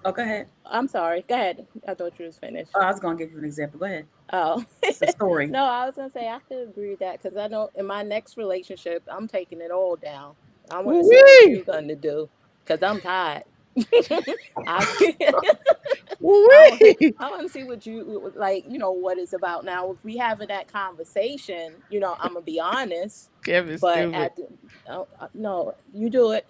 Oh, go ahead. I'm sorry. Go ahead. I thought you was finished. Oh, I was gonna give you an example. Go ahead. Oh, It's a story. No, I was gonna say I could agree with that because I know in my next relationship I'm taking it all down. I want to see what you're gonna do because I'm tired. I want to see what you like. What it's about. Now, if we having that conversation, I'm gonna be honest. Kevin's But stupid. no, you do it.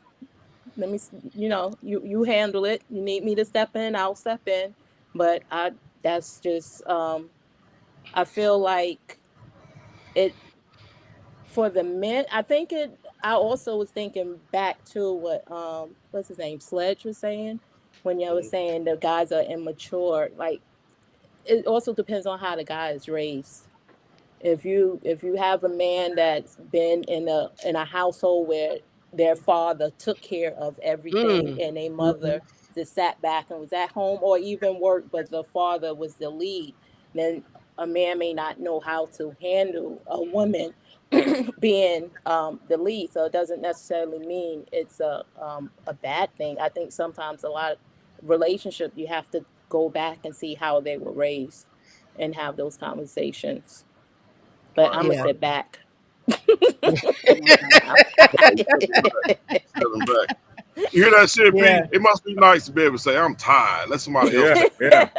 Let me, you handle it. You need me to step in, I'll step in. But that's just, I feel like it for the men. I also was thinking back to what, what's his name, Sledge was saying when you was saying the guys are immature. Like, it also depends on how the guy is raised. If you have a man that's been in a household where their father took care of everything and a mother just sat back and was at home or even worked, but the father was the lead, then a man may not know how to handle a woman being the lead. So it doesn't necessarily mean it's a bad thing. I think sometimes a lot of relationship you have to go back and see how they were raised and have those conversations. But I'm gonna sit back. You hear that shit, P? It must be nice to be able to say, I'm tired. Let somebody else. Yeah.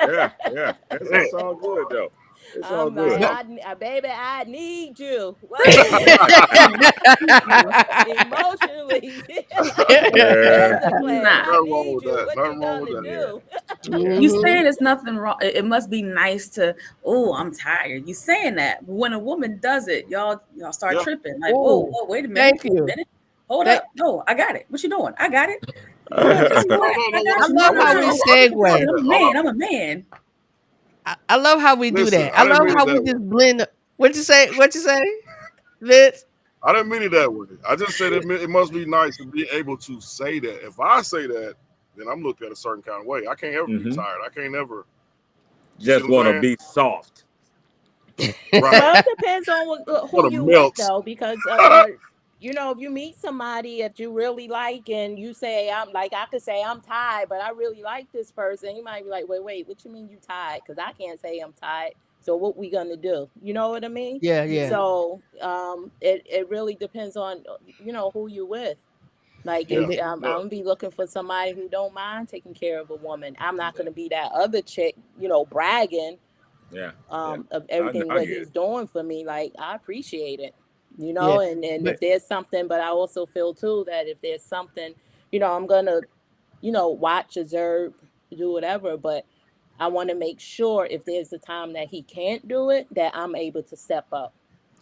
That's all good, though. It's all good. Baby, I need you. Emotionally. You saying there's nothing wrong. It must be nice to, I'm tired. You saying that. But when a woman does it, y'all start tripping. Like, whoa, wait a minute. Thank you. Hold up. No, I got it. What you doing? I got it. I love how we segue. I'm a man. I love how we do that. I love how we just blend. What you say, Vince? I didn't mean it that way. I just said it must be nice to be able to say that. If I say that, then I'm looked at a certain kind of way. I can't ever be tired. I can't ever just want to be soft. Right. Well, it depends on who you with, though, because you know, if you meet somebody that you really like and you say, I'm like, I could say I'm tired, but I really like this person. You might be like, wait, what you mean you tired? Because I can't say I'm tired. So what we gonna do? You know what I mean? Yeah. So it really depends on, you know, who you with. Like, if I'm gonna be looking for somebody who don't mind taking care of a woman. I'm not gonna be that other chick, you know, bragging of everything what he's doing for me. Like, I appreciate it, you know. And if there's something, but I also feel too that if there's something, you know, I'm gonna, you know, watch, observe, do whatever, but I want to make sure if there's a time that he can't do it, that I'm able to step up.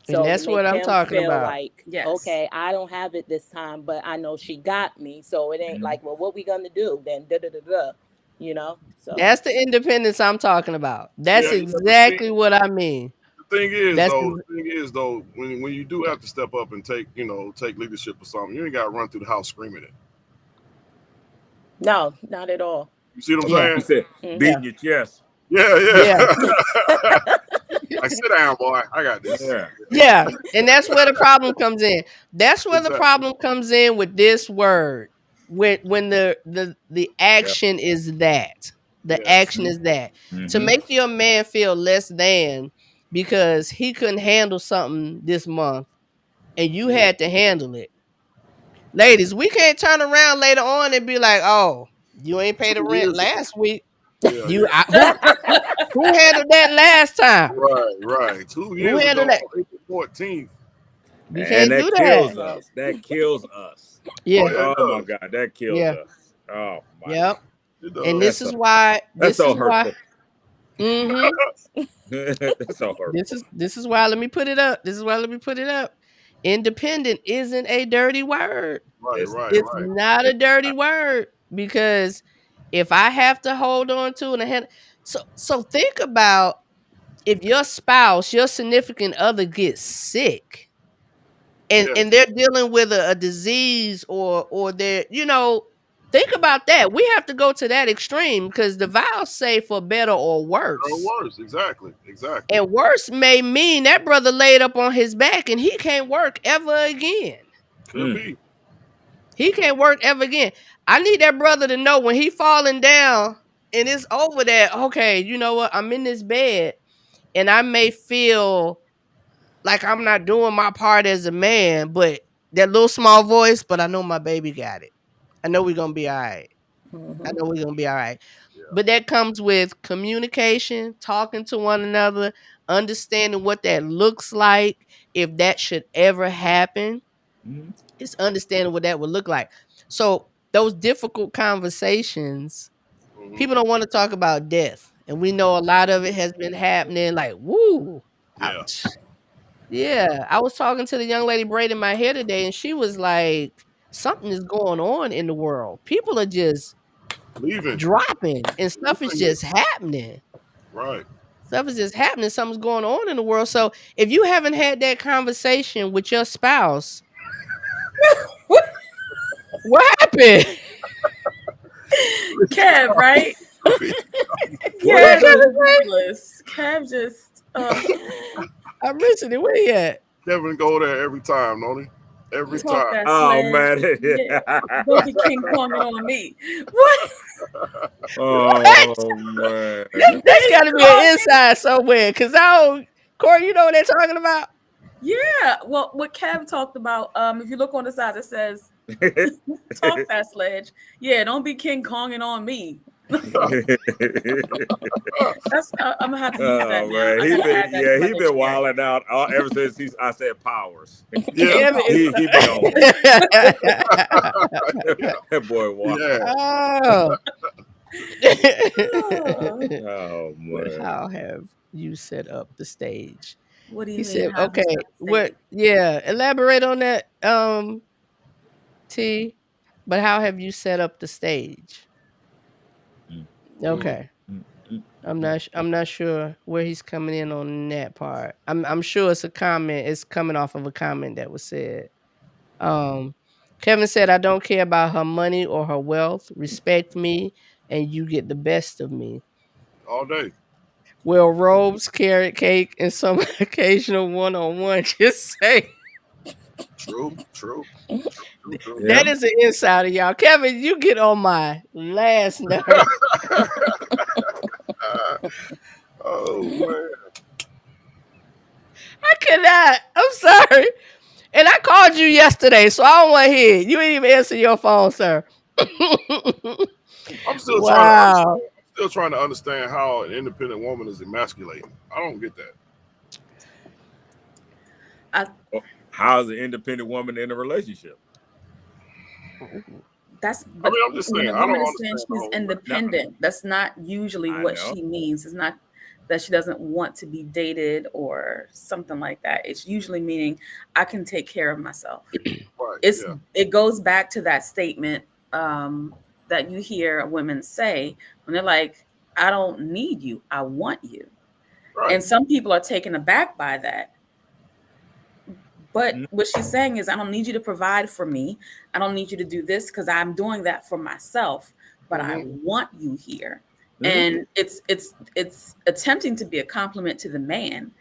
So and that's what I'm talking about. Like, okay, I don't have it this time, but I know she got me. So it ain't like, well, what we gonna do then? You know. So that's the independence I'm talking about. That's exactly what I mean. The thing is though, when you do have to step up and take leadership or something, you ain't got to run through the house screaming it. No, not at all. You see what I'm saying? You said beating your chest. Yeah. Like, sit down, boy. I got this. Yeah. And that's where the problem comes in. That's where the problem comes in with this word. When the action is that. The action is that. To make your man feel less than because he couldn't handle something this month and you had to handle it. Ladies, we can't turn around later on and be like, oh, you ain't paid the rent last week. Who handled that last time? Right. 2 years Who handled ago, that? April 14th. You can't do that. Kills us. That kills us. Yeah. Oh my God, that kills us. Oh my. Yep. And this is why. That's so hurtful. That's so hurtful. This is why. Let me put it up. Independent isn't a dirty word. It's not a dirty word, because if I have to hold on to it, so think about if your spouse, your significant other gets sick and they're dealing with a disease or they're, you know, think about that. We have to go to that extreme because the vows say for better or worse. Exactly. And worse may mean that brother laid up on his back and he can't work ever again. Could be. He can't work ever again. I need that brother to know when he falling down and it's over that, okay, you know what? I'm in this bed and I may feel like I'm not doing my part as a man, but that little small voice, but I know my baby got it. I know we're going to be all right. But that comes with communication, talking to one another, understanding what that looks like if that should ever happen. It's understanding what that would look like. So those difficult conversations, people don't want to talk about death. And we know a lot of it has been happening like, woo. Yeah. I was talking to the young lady braiding my hair today and she was like, something is going on in the world. People are just dropping and stuff is just happening. Right. Stuff is just happening. Something's going on in the world. So if you haven't had that conversation with your spouse, what happened? Kev, right? Kev just I'm missing it. Where he at? Kevin go there every time, don't he? Every time. Oh man. Don't be King Konging on me. What? Oh man. That's gotta be an inside somewhere. Cause Corey, you know what they're talking about? Yeah. Well, what Kev talked about, if you look on the side, it says talk that sledge. Yeah, don't be King Konging on me. That's I'm gonna have to use that now. He been wilding out ever since I said Powers. Yeah. he been on. That boy wild. Oh man. How have you set up the stage? What do you he mean? Said, okay, what? Yeah, elaborate on that, T. But how have you set up the stage? Okay, I'm not sure where he's coming in on that part. I'm sure it's a comment. It's coming off of a comment that was said. Kevin said, I don't care about her money or her wealth. Respect me, and you get the best of me. All day. Well, robes, carrot cake, and some occasional one-on-one. Just say. True. That is an insider, y'all. Kevin, you get on my last nerve. Oh man. I cannot. I'm sorry. And I called you yesterday, so I don't want to hear it. You ain't even answer your phone, sir. I'm still wow. trying to understand how an independent woman is emasculating. I don't get that. How's an independent woman in a relationship? I'm just saying. When a woman is saying she's independent, that's not usually what she means. It's not that she doesn't want to be dated or something like that. It's usually meaning I can take care of myself. Right, It goes back to that statement that you hear women say when they're like, I don't need you, I want you. Right. And some people are taken aback by that. But what she's saying is, I don't need you to provide for me. I don't need you to do this because I'm doing that for myself, but I want you here. And it's attempting to be a compliment to the man.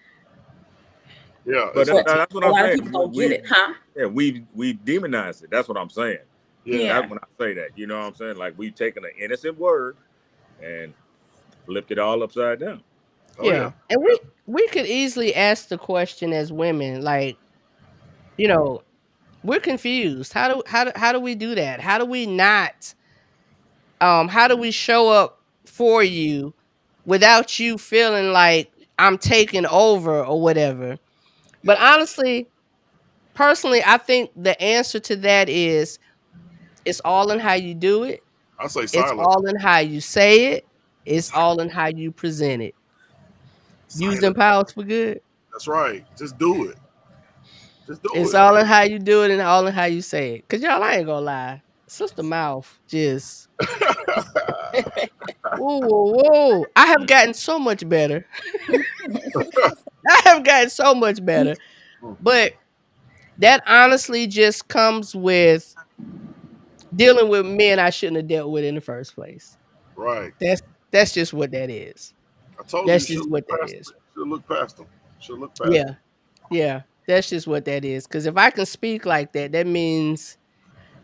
Yeah, but that's what I'm saying. A lot of people don't get it, huh? Yeah, we demonize it. That's what I'm saying. Yeah. That's when I say that. You know what I'm saying? Like we've taken an innocent word and flipped it all upside down. Yeah. And we could easily ask the question as women, like, you know, we're confused. How do we do that? How do we not how do we show up for you without you feeling like I'm taking over or whatever? But honestly, personally, I think the answer to that is it's all in how you do it. I say It's silent. all in how you say it. It's all in how you present it. Silent. Using powers for good. That's right. Just do it. It's all in how you do it and all in how you say it. Cause y'all, I ain't gonna lie. Sister Mouth just whoa. I have gotten so much better. But that honestly just comes with dealing with men I shouldn't have dealt with in the first place. Right. That's just what that is. I told that's you just what that is. Should look past them. Yeah. That's just what that is. Because if I can speak like that, that means,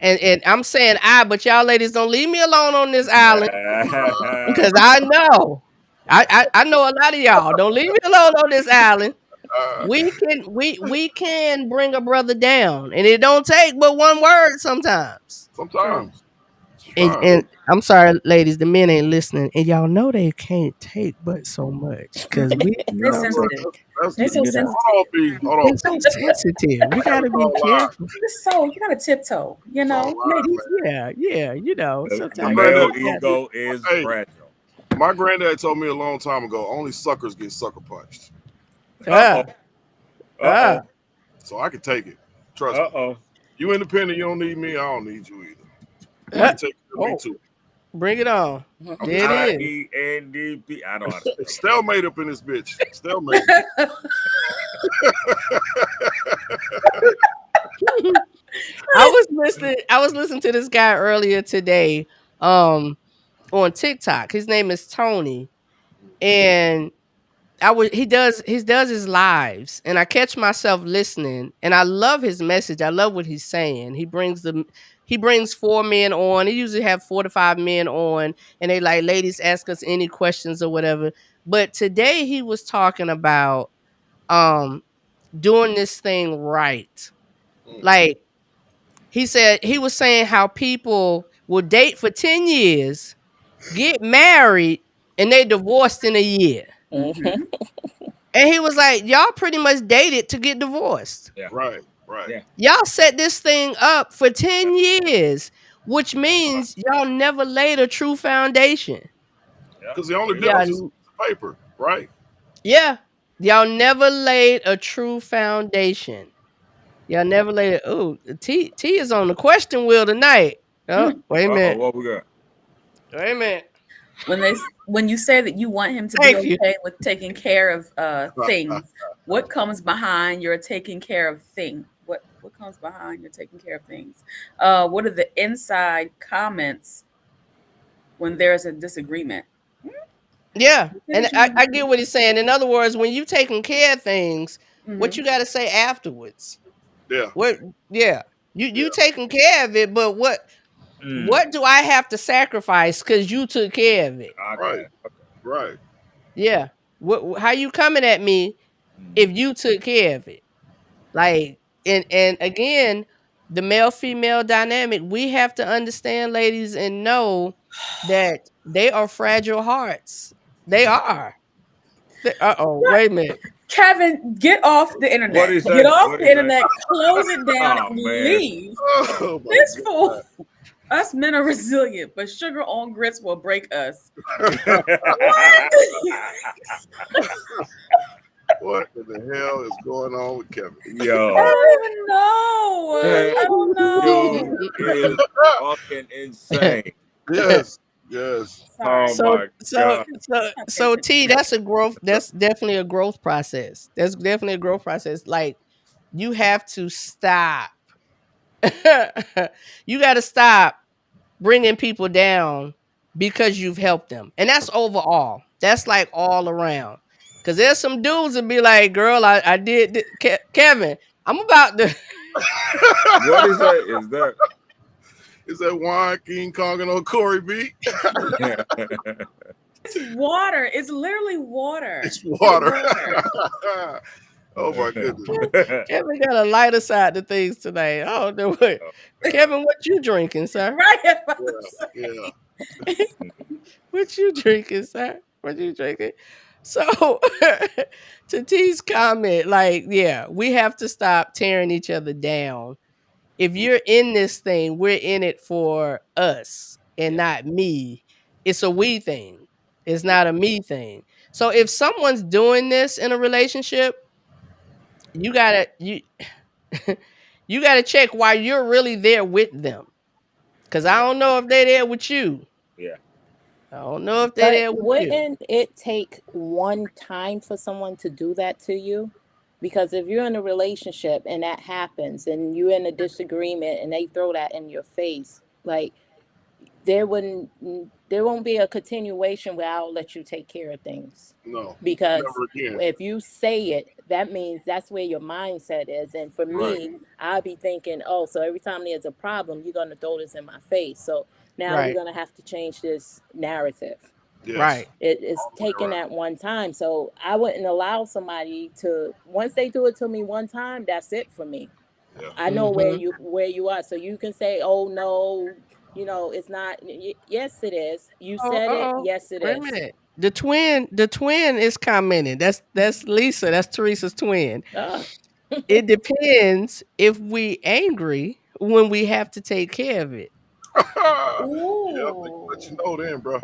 and I'm saying but y'all ladies don't leave me alone on this island because I know, I know a lot of y'all don't leave me alone on this island. We can bring a brother down, and it don't take but one word sometimes. And I'm sorry, ladies, the men ain't listening, and y'all know they can't take but so much because they're sensitive. They're so sensitive. Hold on. They're so sensitive. We gotta be careful. You gotta tiptoe. You know, ladies. Yeah. You know, the male ego is fragile. My granddad told me a long time ago, only suckers get sucker punched. So I can take it. Trust me. You independent, you don't need me. I don't need you either. You can take me too. Bring it on. There it is. IENDP. I don't know. Stalemate up in this bitch. Stalemate. I was listening to this guy earlier today on TikTok. His name is Tony. And he does his lives, and I catch myself listening, and I love his message. I love what he's saying. He brings 4 men on. He usually have 4 to 5 men on, and they like, ladies, ask us any questions or whatever. But today he was talking about doing this thing right. Like he was saying how people will date for 10 years, get married, and they divorced in a year. Mm-hmm. And he was like, y'all pretty much dated to get divorced. Yeah. Right. Yeah. Y'all set this thing up for 10 years, which means y'all never laid a true foundation. Because the only difference is paper, right? Yeah. Y'all never laid a true foundation. Y'all never laid it. Oh, T is on the question wheel tonight. Oh, wait a minute. What we got? Wait a minute. When you say that you want him to be okay with taking care of things, what comes behind your taking care of thing? What what comes behind you're taking care of things? What are the inside comments when there's a disagreement? Yeah, and I get what he's saying. In other words, when you taking care of things, what Mhm. you got to say afterwards? Yeah. What? Yeah, you taking care of it, but what do I have to sacrifice because you took care of it? Right. Right. Yeah. How you coming at me if you took care of it? Like, and again, the male female dynamic, we have to understand, ladies, and know that they are fragile hearts. They are. Wait a minute. Kevin, get off the internet. What is that? Get off What the is internet. Close it down Oh, and man. leave. Oh, my This God. fool. Us men are resilient, but sugar on grits will break us. What in the hell is going on with Kevin? Yo. I don't even know. I don't know. Dude is fucking insane. Yes. Yes. Sorry. Oh my God. So T, that's a growth. That's definitely a growth process. That's definitely a growth process. Like, you have to stop. You got to stop bringing people down because you've helped them, and that's overall. That's like all around. Because there's some dudes that be like, "Girl, I did Kevin. I'm about to." What is that? Is that wine King Kong and old Corey B? It's water. It's literally water. It's water. Oh my goodness. Kevin got a lighter side to things tonight. I don't know what. Kevin, what you drinking, sir? Right. Yeah. What you drinking, sir? What you drinking? So, to T's comment, like, yeah, we have to stop tearing each other down. If you're in this thing, we're in it for us and not me. It's a we thing. It's not a me thing. So if someone's doing this in a relationship, you gotta check why you're really there with them. Cause I don't know if they're there with you. Yeah. I don't know if they're there with you. Wouldn't it take one time for someone to do that to you? Because if you're in a relationship and that happens and you're in a disagreement and they throw that in your face, like there won't be a continuation where I'll let you take care of things. No. Because never again. if you say it, that means that's where your mindset is. And for me, I'll be thinking, oh, so every time there's a problem, you're going to throw this in my face. So now we're going to have to change this narrative. Yes. Right. It's taken at one time. So I wouldn't allow somebody to, once they do it to me one time, that's it for me. Yeah. I know where you are. So you can say, oh no, you know, it's not. Yes, it is. You said it. Yes, it is. Wait a minute. The twin is commenting. That's Lisa. That's Teresa's twin. It depends if we angry when we have to take care of it. Yeah, let you know then, bro.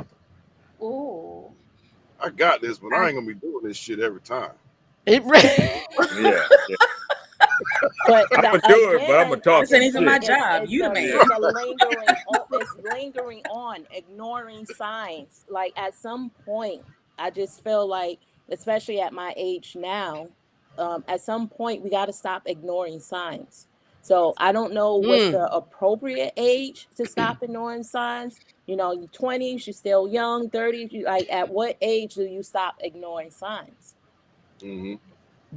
Ooh. I got this, but I ain't gonna be doing this shit every time. Yeah. But I'm gonna do it, but I'm gonna talk. This ain't even my job. You the man. It's lingering on, ignoring signs. Like at some point, I just feel like, especially at my age now, at some point we got to stop ignoring signs. So I don't know what's the appropriate age to stop ignoring signs. You know, 20s, you're still young. 30s, like at what age do you stop ignoring signs? Mm-hmm.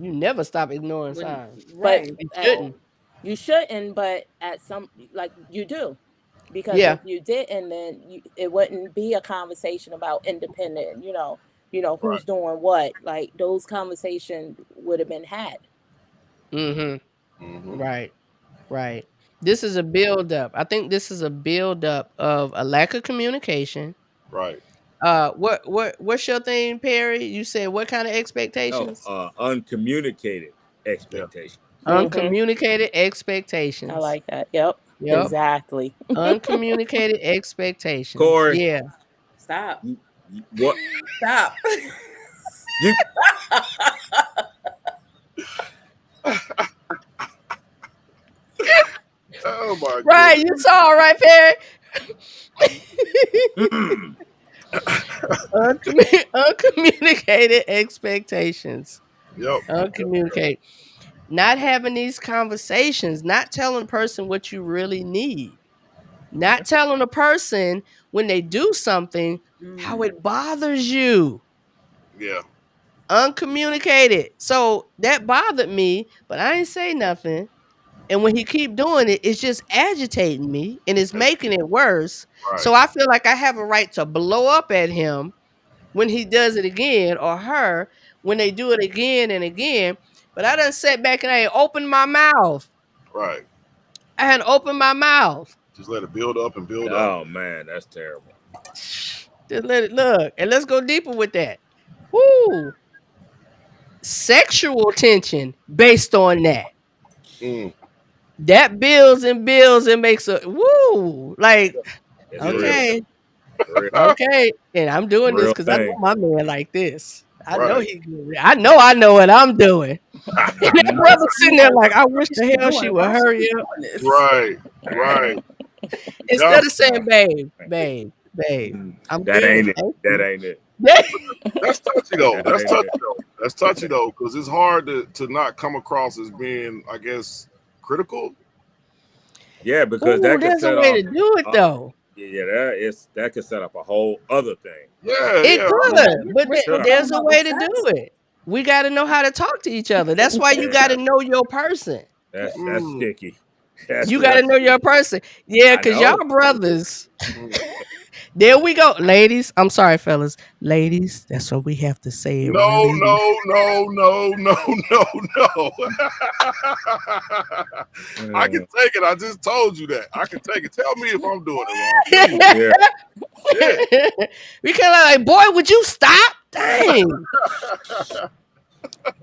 You never stop ignoring signs. Right. You shouldn't. You shouldn't, but at some, like you do. Because if you didn't, then it wouldn't be a conversation about independent, you know, who's doing what. Like those conversations would have been had. Mm-hmm. Mm-hmm. Right. This is a build-up. I think this is a build-up of a lack of communication. Right. What's your thing, Perry? You said what kind of expectations? Uncommunicated expectations. Uncommunicated expectations. I like that. Yep. Exactly. Uncommunicated expectations. Corey. Yeah. Stop. What? Stop. Oh my God. Right, you saw, right, Perry? Uncommunicated expectations. Yep. Uncommunicated. not having these conversations, not telling a person what you really need, not telling a person when they do something how it bothers you. Yeah. Uncommunicated. So that bothered me, but I ain't say nothing. And when he keep doing it, it's just agitating me and it's making it worse. Right. So I feel like I have a right to blow up at him when he does it again, or her when they do it again and again. But I done sat back and I ain't opened my mouth. Right. I had opened my mouth. Just let it build up and build up. Oh man, that's terrible. Just let it look. And let's go deeper with that. Woo. Sexual tension based on that. That builds and builds and makes a woo. Like, It's okay. real. Okay. And I'm doing this Real because I know thing. my man like this. I know Right. he good. I know what I'm doing. And that brother sitting there like, I wish the hell she would hurry up. Right. Right. Instead of saying, babe, I'm That good. ain't it. That ain't it. That's touchy though. That's That touchy ain't though. That's touchy though, because it's hard to not come across as being, I guess, critical. Yeah, because Ooh, that could there's set a way off. to do it though. Yeah, that could set up a whole other thing. Yeah. It Yeah. could, but Sure. there's a way to do it. We got to know how to talk to each other. That's why you got to know your person. That's sticky. You got to know your person. Yeah, I because know. y'all brothers. There we go. Ladies, I'm sorry, fellas. Ladies, that's what we have to say. It No, really is. no. I can take it. I just told you that. I can take it. Tell me if I'm doing it wrong. Yeah. We kind of like, boy, would you stop? Dang.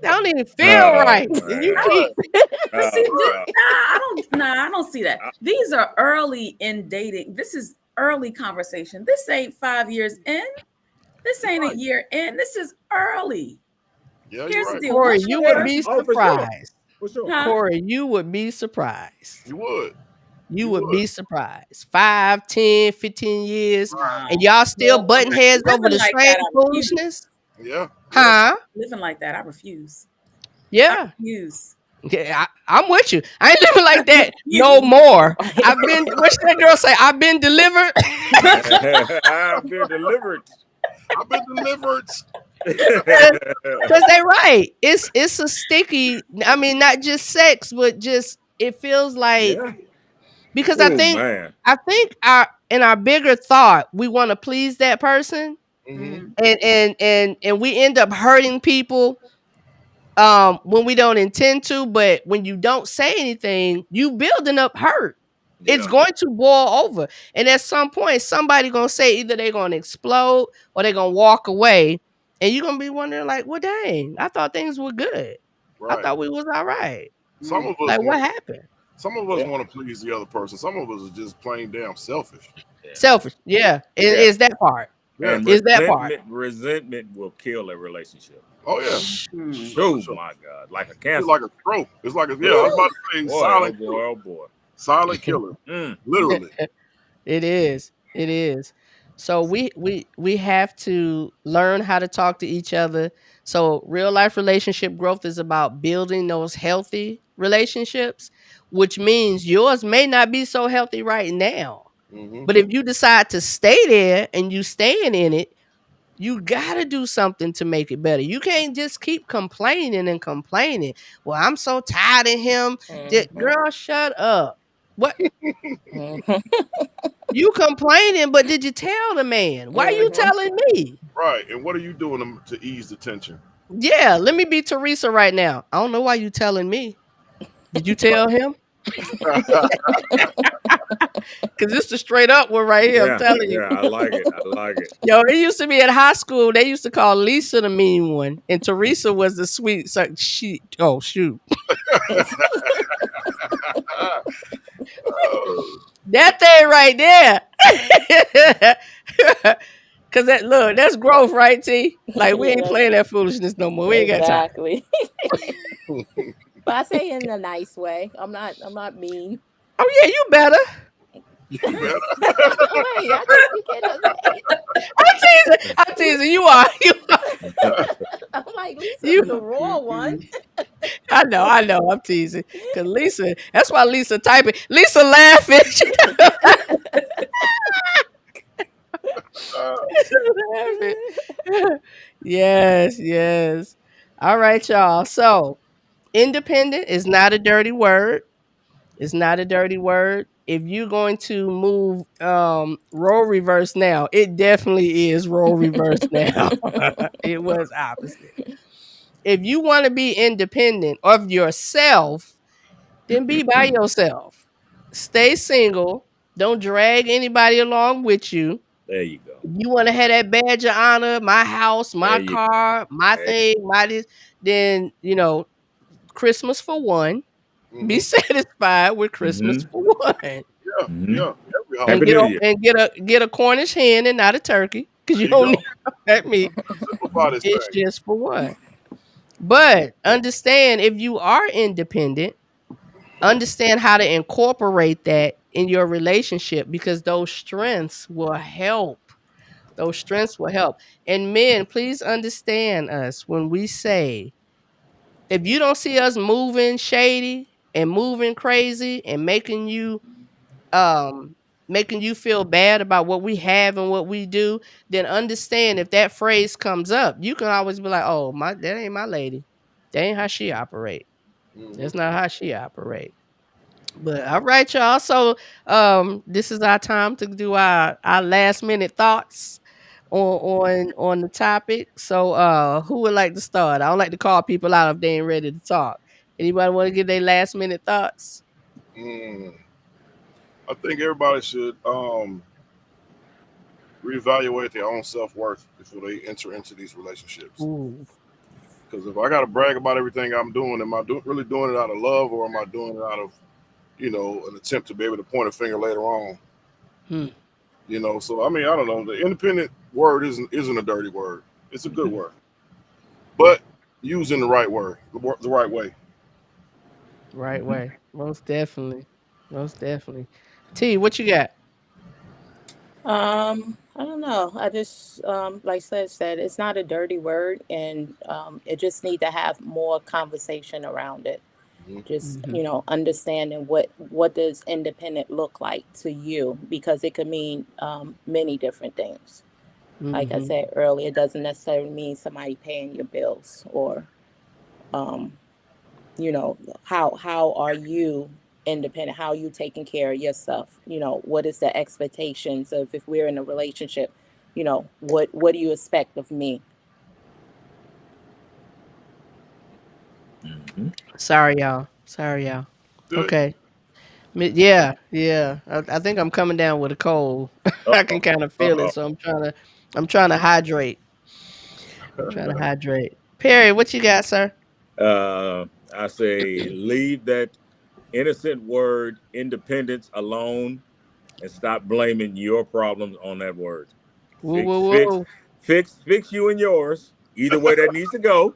That don't even feel right. And you keep But see, I don't see that. These are early in dating. This is early conversation. This ain't 5 years in. This ain't a year in. This is early. Yeah, Here's the right. deal. Corey, What's you your- would be Oh, for sure. surprised. For sure. Huh? Corey, you would be surprised. You would. You would be surprised. 5, 10, 15 years. Right. And y'all still Well, butting heads over the living like same that, I refuse. foolishness? Yeah. Huh? Living like that, I refuse. Yeah. Refuse. Yeah, I'm with you. I ain't living like that no more. I've been, what's that girl say? I've been delivered. I've been delivered. I've been delivered. Because they're right. It's a sticky, I mean, not just sex, but just it feels like because I think in our bigger thought, we want to please that person. And we end up hurting people when we don't intend to, but when you don't say anything, you building up hurt. It's going to boil over. And at some point, somebody gonna say either they're gonna explode or they're gonna walk away. And you're gonna be wondering, like, well, dang, I thought things were good. Right. I thought we was all right. Some of us like, what happened? Some of us want to please the other person. Some of us are just plain damn selfish. Selfish, yeah. Is that part? Yeah. Is that part? Resentment will kill a relationship. Oh yeah. Oh my God, like a cancer. It's like a stroke. It's like a I was about to say silent. Oh boy. Silent killer. Literally. It is. It is. So we have to learn how to talk to each other. So real life relationship growth is about building those healthy relationships, which means yours may not be so healthy right now. But if you decide to stay there and you staying in it, you got to do something to make it better. You can't just keep complaining and complaining. Well, I'm so tired of him. Girl, shut up. What? You complaining, but did you tell the man? Why are you telling me? Right. And what are you doing to ease the tension? Yeah, let me be Teresa right now. I don't know why you telling me. Did you tell him? Because it's the straight up one right here. I'm telling you. Yeah, I like it. I like it. Yo, it used to be at high school. They used to call Lisa the mean one, and Teresa was the sweet. So oh shoot. That thing right there. Cause that's growth, right, T? Like we ain't playing that foolishness no more. We ain't got time. Exactly. But I say it in a nice way. I'm not mean. Oh yeah, you better. Wait, I think you I'm teasing. You are. I'm like, Lisa's the raw one. I know, I'm teasing. Cause Lisa, that's why Lisa typing. Lisa laughing. Laughing. Yes, yes. All right, y'all. So independent is not a dirty word. It's not a dirty word. If you're going to move role reverse now, it definitely is role reverse now. It was opposite. If you want to be independent of yourself, then be by yourself. Stay single. Don't drag anybody along with you. There you go. If you want to have that badge of honor, my house, There my you car, my there thing, my this, then Christmas for one. Be Mhm. satisfied with Christmas Mhm. for one, Yeah, Mhm. yeah. Every and Happy holiday. get New a Year. and get a Cornish hen and not a turkey because you There you don't need go. that meat. Simplify this It's thing. just for one. But understand if you are independent, understand how to incorporate that in your relationship because those strengths will help. Those strengths will help. And men, please understand us when we say, if you don't see us moving shady and moving crazy and um making you feel bad about what we have and what we do, then understand if that phrase comes up, you can always be like, "Oh, that ain't my lady. That ain't how she operate. Hmm. That's not how she operate." But all right, y'all. So this is our time to do our last minute thoughts on the topic. So who would like to start? I don't like to call people out if they ain't ready to talk. Anybody want to give their last minute thoughts? Mm. I think everybody should reevaluate their own self worth before they enter into these relationships. Ooh. Because if I got to brag about everything I'm doing, am I really doing it out of love, or am I doing it out of an attempt to be able to point a finger later on? Hmm. So I mean, I don't know. The independent word isn't a dirty word. It's a good word, but used in the right word, the right way. Right way. Most definitely. Most definitely. T, what you got? I don't know. I just like said, it's not a dirty word, and it just need to have more conversation around it. Mhm. Just Mhm. understanding what does independent look like to you, because it could mean many different things. Like I Mhm. said earlier, it doesn't necessarily mean somebody paying your bills, or um, how are you independent, how are you taking care of yourself, what is the expectations of, if we're in a relationship, what do you expect of me? Mhm. Sorry, y'all. Sorry, y'all. Good. Okay. Yeah, yeah. I think I'm coming down with a cold. I Uh-oh. can kind of feel it, Uh-oh. so I'm trying to hydrate. I'm trying to hydrate. Perry, what you got, sir? I say leave that innocent word independence alone and stop blaming your problems on that word. Woo, Fix, woo, fix, woo. fix you and yours. Either way that needs to go,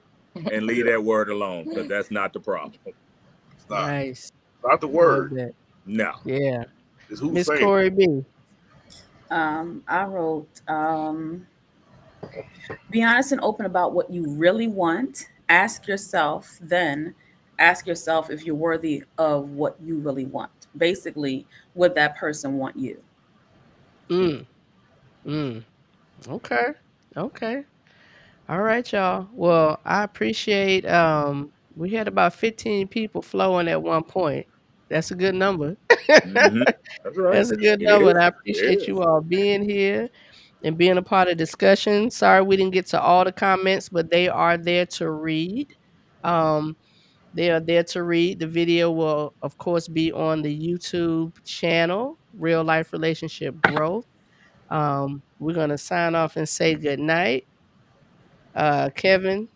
and leave Yeah, that word alone because that's not the problem. it's Nice. not the Love word. that. No. Yeah. It's who's Miss saying it. Corey B. I wrote, be honest and open about what you really want. Ask yourself if you're worthy of what you really want. Basically, would that person want you? Mm. Mm. Okay. Okay. All right, y'all. Well, I appreciate we had about 15 people flowing at one point. That's a good number. Hmm. That's right. That's a good It number, and is. I It appreciate is. you all being here and being a part of the discussion. Sorry we didn't get to all the comments, but they are there to read. Um, they are there to read. The video will, of course, be on the YouTube channel, Real Life Relationship Growth. We're gonna sign off and say good night. Kevin,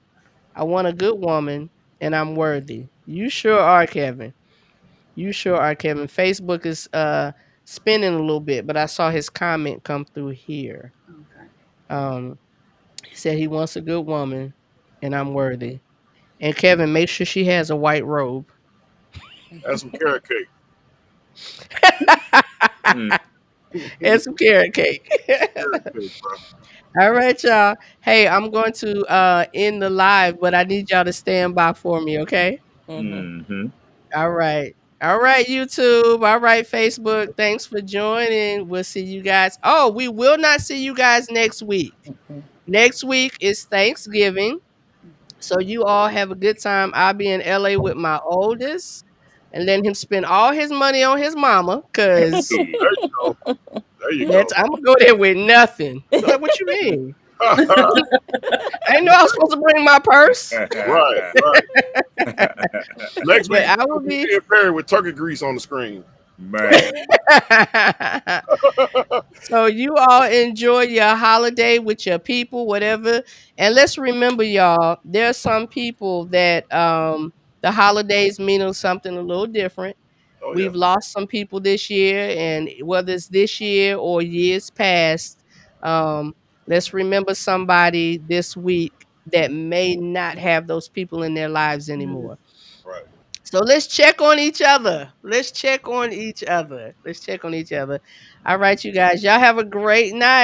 I want a good woman and I'm worthy. You sure are, Kevin. You sure are, Kevin. Facebook is spinning a little bit, but I saw his comment come through here. Okay. Um, he said he wants a good woman and I'm worthy. And Kevin, make sure she has a white robe. Have some carrot cake. Mm. And some carrot cake. Carrot cake, bro. All right, y'all. Hey, I'm going to end the live, but I need y'all to stand by for me, okay? Mm-hmm. All right. All right, YouTube. All right, Facebook. Thanks for joining. We'll see you guys. Oh, we will not see you guys next week. Next week is Thanksgiving. So you all have a good time. I'll be in LA with my oldest and letting him spend all his money on his mama. Cause There you go. There you go. I'm gonna go there with nothing. Like, what you mean? I didn't know I was supposed to bring my purse. Right. Next week, I will be Perry with turkey grease on the screen. Man. So you all enjoy your holiday with your people, whatever. And let's remember, y'all, there are some people that the holidays mean something a little different. Oh, We've lost some people this year, and whether it's this year or years past, let's remember somebody this week that may not have those people in their lives anymore. Right. So let's check on each other. Let's check on each other. Let's check on each other. All right, you guys. Y'all have a great night.